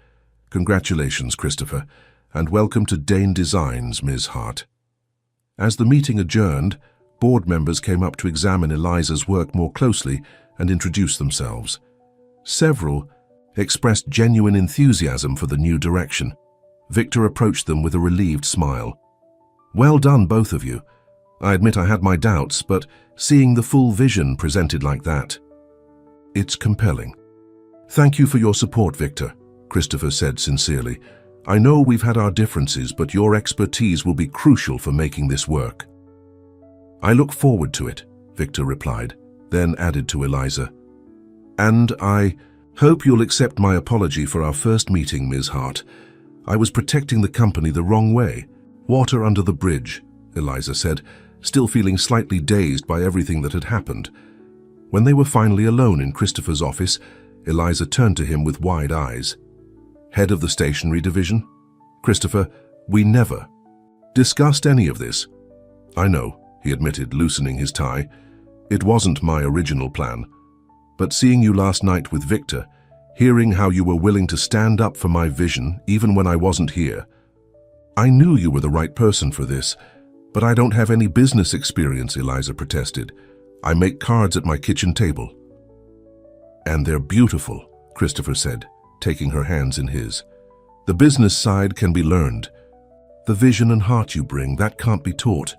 "Congratulations, Christopher, and welcome to Dane Designs, Ms. Hart." As the meeting adjourned, board members came up to examine Eliza's work more closely and introduce themselves. Several expressed genuine enthusiasm for the new direction. Victor approached them with a relieved smile. "Well done, both of you. I admit I had my doubts, but seeing the full vision presented like that, it's compelling." "Thank you for your support, Victor," Christopher said sincerely. "I know we've had our differences, but your expertise will be crucial for making this work." "I look forward to it," Victor replied, then added to Eliza, "And I hope you'll accept my apology for our first meeting, Ms. Hart. I was protecting the company the wrong way." "Water under the bridge," Eliza said, still feeling slightly dazed by everything that had happened. When they were finally alone in Christopher's office, Eliza turned to him with wide eyes. "Head of the stationery division? Christopher, we never discussed any of this." "I know," he admitted, loosening his tie. "It wasn't my original plan. But seeing you last night with Victor, hearing how you were willing to stand up for my vision even when I wasn't here, I knew you were the right person for this, but I don't have any business experience," Eliza protested. "I make cards at my kitchen table." And they're beautiful, Christopher said, taking her hands in his. The business side can be learned. The vision and heart you bring, that can't be taught.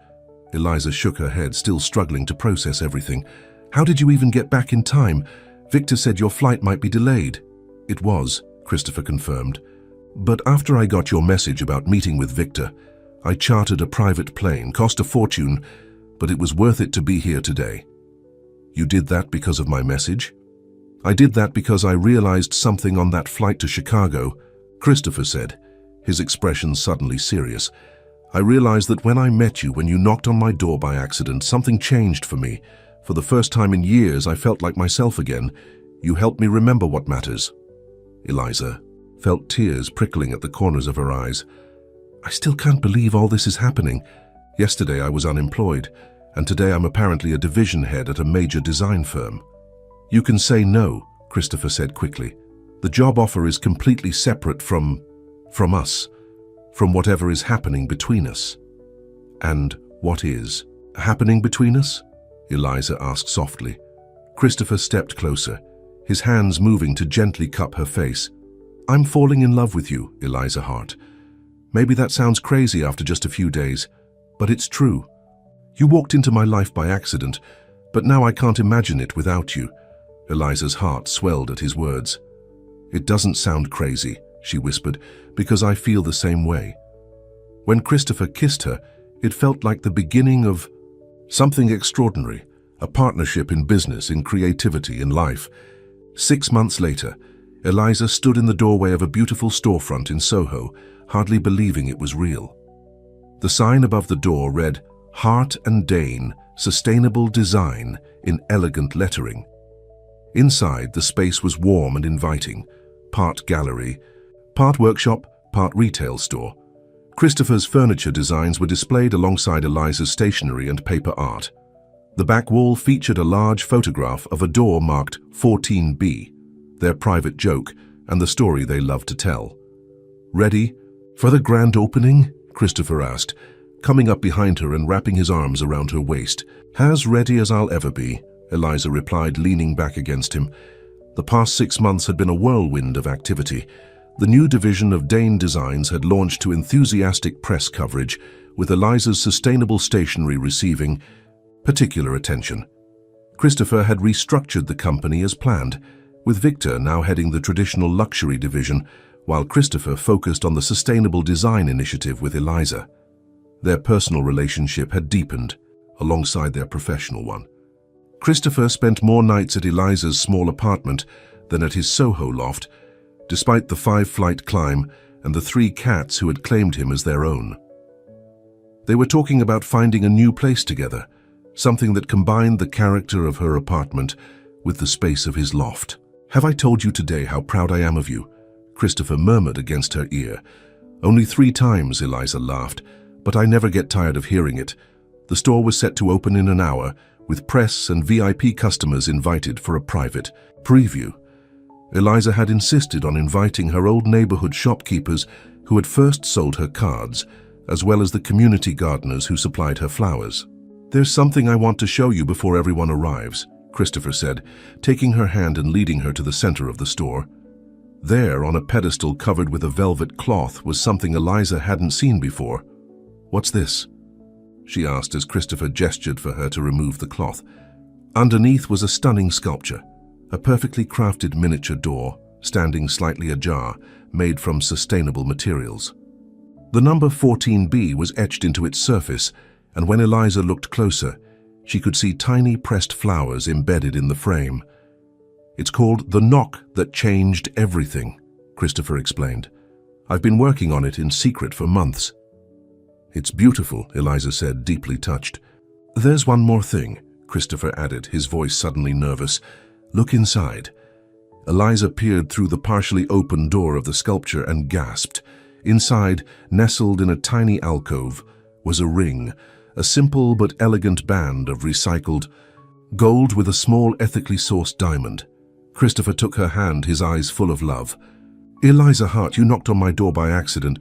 Eliza shook her head, still struggling to process everything. How did you even get back in time? Victor said your flight might be delayed. It was, Christopher confirmed. But after I got your message about meeting with Victor, I chartered a private plane, cost a fortune, but it was worth it to be here today. You did that because of my message? I did that because I realized something on that flight to Chicago, Christopher said, his expression suddenly serious. I realized that when I met you, when you knocked on my door by accident, something changed for me. For the first time in years, I felt like myself again. You helped me remember what matters. Eliza felt tears prickling at the corners of her eyes. I still can't believe all this is happening. Yesterday I was unemployed, and today I'm apparently a division head at a major design firm. You can say no, Christopher said quickly. The job offer is completely separate from us, from whatever is happening between us. And what is happening between us? Eliza asked softly. Christopher stepped closer, his hands moving to gently cup her face. I'm falling in love with you, Eliza Hart. Maybe that sounds crazy after just a few days, but it's true. You walked into my life by accident, but now I can't imagine it without you. Eliza's heart swelled at his words. It doesn't sound crazy, she whispered, because I feel the same way. When Christopher kissed her, it felt like the beginning of something extraordinary, a partnership in business, in creativity, in life. 6 months later, Eliza stood in the doorway of a beautiful storefront in Soho, hardly believing it was real. The sign above the door read, Hart and Dane, Sustainable Design, in elegant lettering. Inside, the space was warm and inviting, part gallery, part workshop, part retail store. Christopher's furniture designs were displayed alongside Eliza's stationery and paper art. The back wall featured a large photograph of a door marked 14B, their private joke and the story they loved to tell. Ready for the grand opening? Christopher asked, coming up behind her and wrapping his arms around her waist. As ready as I'll ever be, Eliza replied, leaning back against him. The past 6 months had been a whirlwind of activity. The new division of Dane Designs had launched to enthusiastic press coverage, with Eliza's sustainable stationery receiving particular attention. Christopher had restructured the company as planned, with Victor now heading the traditional luxury division, while Christopher focused on the sustainable design initiative with Eliza. Their personal relationship had deepened, alongside their professional one. Christopher spent more nights at Eliza's small apartment than at his Soho loft, despite the 5-flight climb and the 3 cats who had claimed him as their own. They were talking about finding a new place together, something that combined the character of her apartment with the space of his loft. Have I told you today how proud I am of you? Christopher murmured against her ear. Only 3 times, Eliza laughed, but I never get tired of hearing it. The store was set to open in an hour, with press and VIP customers invited for a private preview. Eliza had insisted on inviting her old neighborhood shopkeepers who had first sold her cards, as well as the community gardeners who supplied her flowers. There's something I want to show you before everyone arrives, Christopher said, taking her hand and leading her to the center of the store. There, on a pedestal covered with a velvet cloth, was something Eliza hadn't seen before. What's this? She asked as Christopher gestured for her to remove the cloth. Underneath was a stunning sculpture, a perfectly crafted miniature door, standing slightly ajar, made from sustainable materials. The number 14B was etched into its surface, and when Eliza looked closer, she could see tiny pressed flowers embedded in the frame. It's called The Knock That Changed Everything, Christopher explained. I've been working on it in secret for months. It's beautiful, Eliza said, deeply touched. There's one more thing, Christopher added, his voice suddenly nervous. Look inside. Eliza peered through the partially open door of the sculpture and gasped. Inside, nestled in a tiny alcove, was a ring, a simple but elegant band of recycled gold with a small ethically sourced diamond. Christopher took her hand, his eyes full of love. Eliza Hart, you knocked on my door by accident,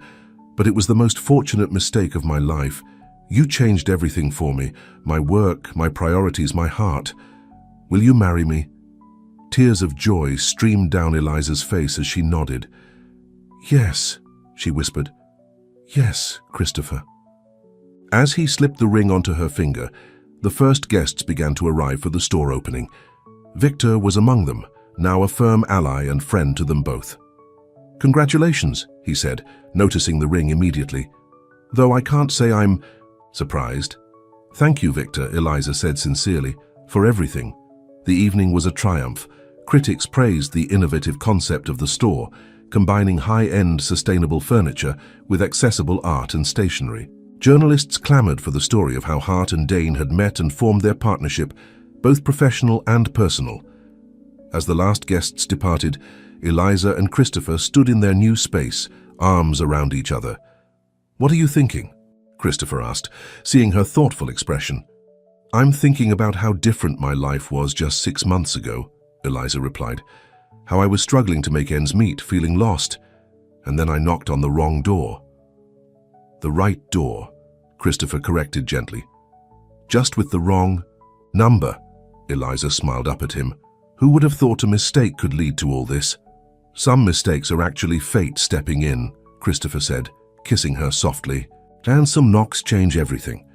but it was the most fortunate mistake of my life. You changed everything for me, my work, my priorities, my heart. Will you marry me? Tears of joy streamed down Eliza's face as she nodded. "Yes," she whispered. "Yes, Christopher." As he slipped the ring onto her finger, the first guests began to arrive for the store opening. Victor was among them, now a firm ally and friend to them both. "Congratulations," he said, noticing the ring immediately. "Though I can't say I'm surprised." "Thank you, Victor," Eliza said sincerely, "for everything." The evening was a triumph. Critics praised the innovative concept of the store, combining high-end sustainable furniture with accessible art and stationery. Journalists clamored for the story of how Hart and Dane had met and formed their partnership, both professional and personal. As the last guests departed, Eliza and Christopher stood in their new space, arms around each other. "What are you thinking?" Christopher asked, seeing her thoughtful expression. "I'm thinking about how different my life was just 6 months ago," Eliza replied. "How I was struggling to make ends meet, feeling lost, and then I knocked on the wrong door." "The right door," Christopher corrected gently. "Just with the wrong number." Eliza smiled up at him. "Who would have thought a mistake could lead to all this?" "Some mistakes are actually fate stepping in," Christopher said, kissing her softly. "And some knocks change everything."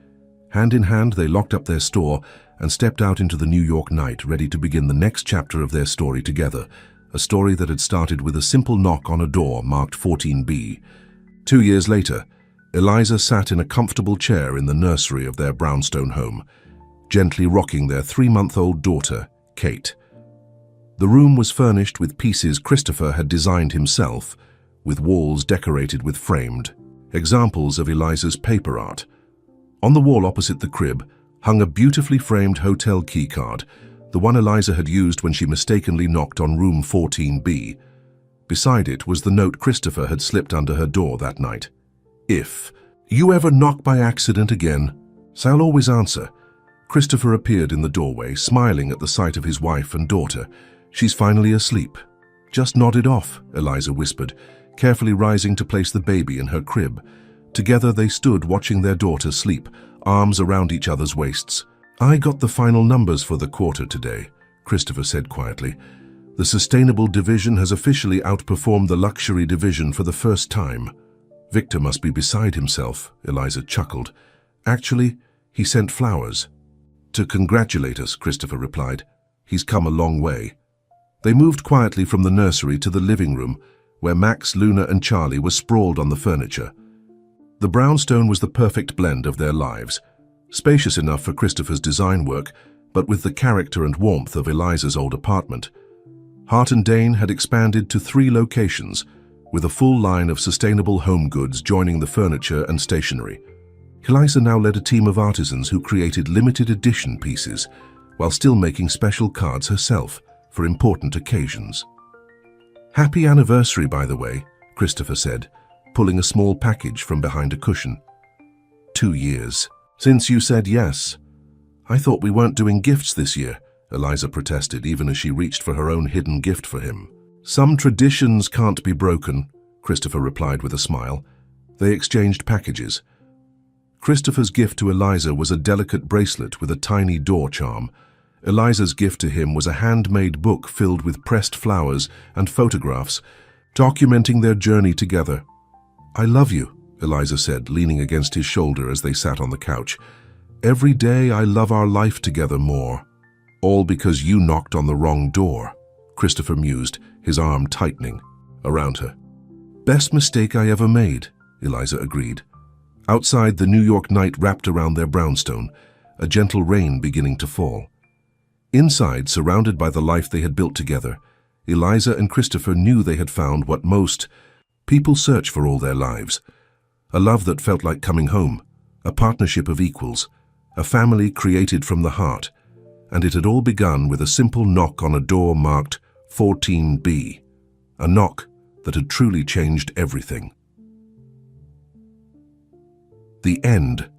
Hand in hand, they locked up their store and stepped out into the New York night, ready to begin the next chapter of their story together, a story that had started with a simple knock on a door marked 14B. 2 years later, Eliza sat in a comfortable chair in the nursery of their brownstone home, gently rocking their 3-month-old daughter, Kate. The room was furnished with pieces Christopher had designed himself, with walls decorated with framed examples of Eliza's paper art. On the wall opposite the crib hung a beautifully framed hotel keycard, the one Eliza had used when she mistakenly knocked on room 14B. Beside it was the note Christopher had slipped under her door that night. "If you ever knock by accident again, I'll always answer." Christopher appeared in the doorway, smiling at the sight of his wife and daughter. "She's finally asleep." "Just nodded off," Eliza whispered, carefully rising to place the baby in her crib. Together they stood watching their daughter sleep, arms around each other's waists. "I got the final numbers for the quarter today," Christopher said quietly. "The sustainable division has officially outperformed the luxury division for the first time." "Victor must be beside himself," Eliza chuckled. "Actually, he sent flowers." "To congratulate us," Christopher replied. "He's come a long way." They moved quietly from the nursery to the living room, where Max, Luna, and Charlie were sprawled on the furniture. The brownstone was the perfect blend of their lives, spacious enough for Christopher's design work, but with the character and warmth of Eliza's old apartment. Hart and Dane had expanded to 3 locations, with a full line of sustainable home goods joining the furniture and stationery. Eliza now led a team of artisans who created limited edition pieces, while still making special cards herself for important occasions. "Happy anniversary, by the way," Christopher said, pulling a small package from behind a cushion. 2 years. Since you said yes." "I thought we weren't doing gifts this year," Eliza protested, even as she reached for her own hidden gift for him. "Some traditions can't be broken," Christopher replied with a smile. They exchanged packages. Christopher's gift to Eliza was a delicate bracelet with a tiny door charm. Eliza's gift to him was a handmade book filled with pressed flowers and photographs, documenting their journey together. "I love you," Eliza said, leaning against his shoulder as they sat on the couch. "Every day I love our life together more. All because you knocked on the wrong door," Christopher mused, his arm tightening around her. "Best mistake I ever made," Eliza agreed. Outside, the New York night wrapped around their brownstone, a gentle rain beginning to fall. Inside, surrounded by the life they had built together, Eliza and Christopher knew they had found what most people search for all their lives. A love that felt like coming home, a partnership of equals, a family created from the heart. And it had all begun with a simple knock on a door marked 14B, a knock that had truly changed everything. The end.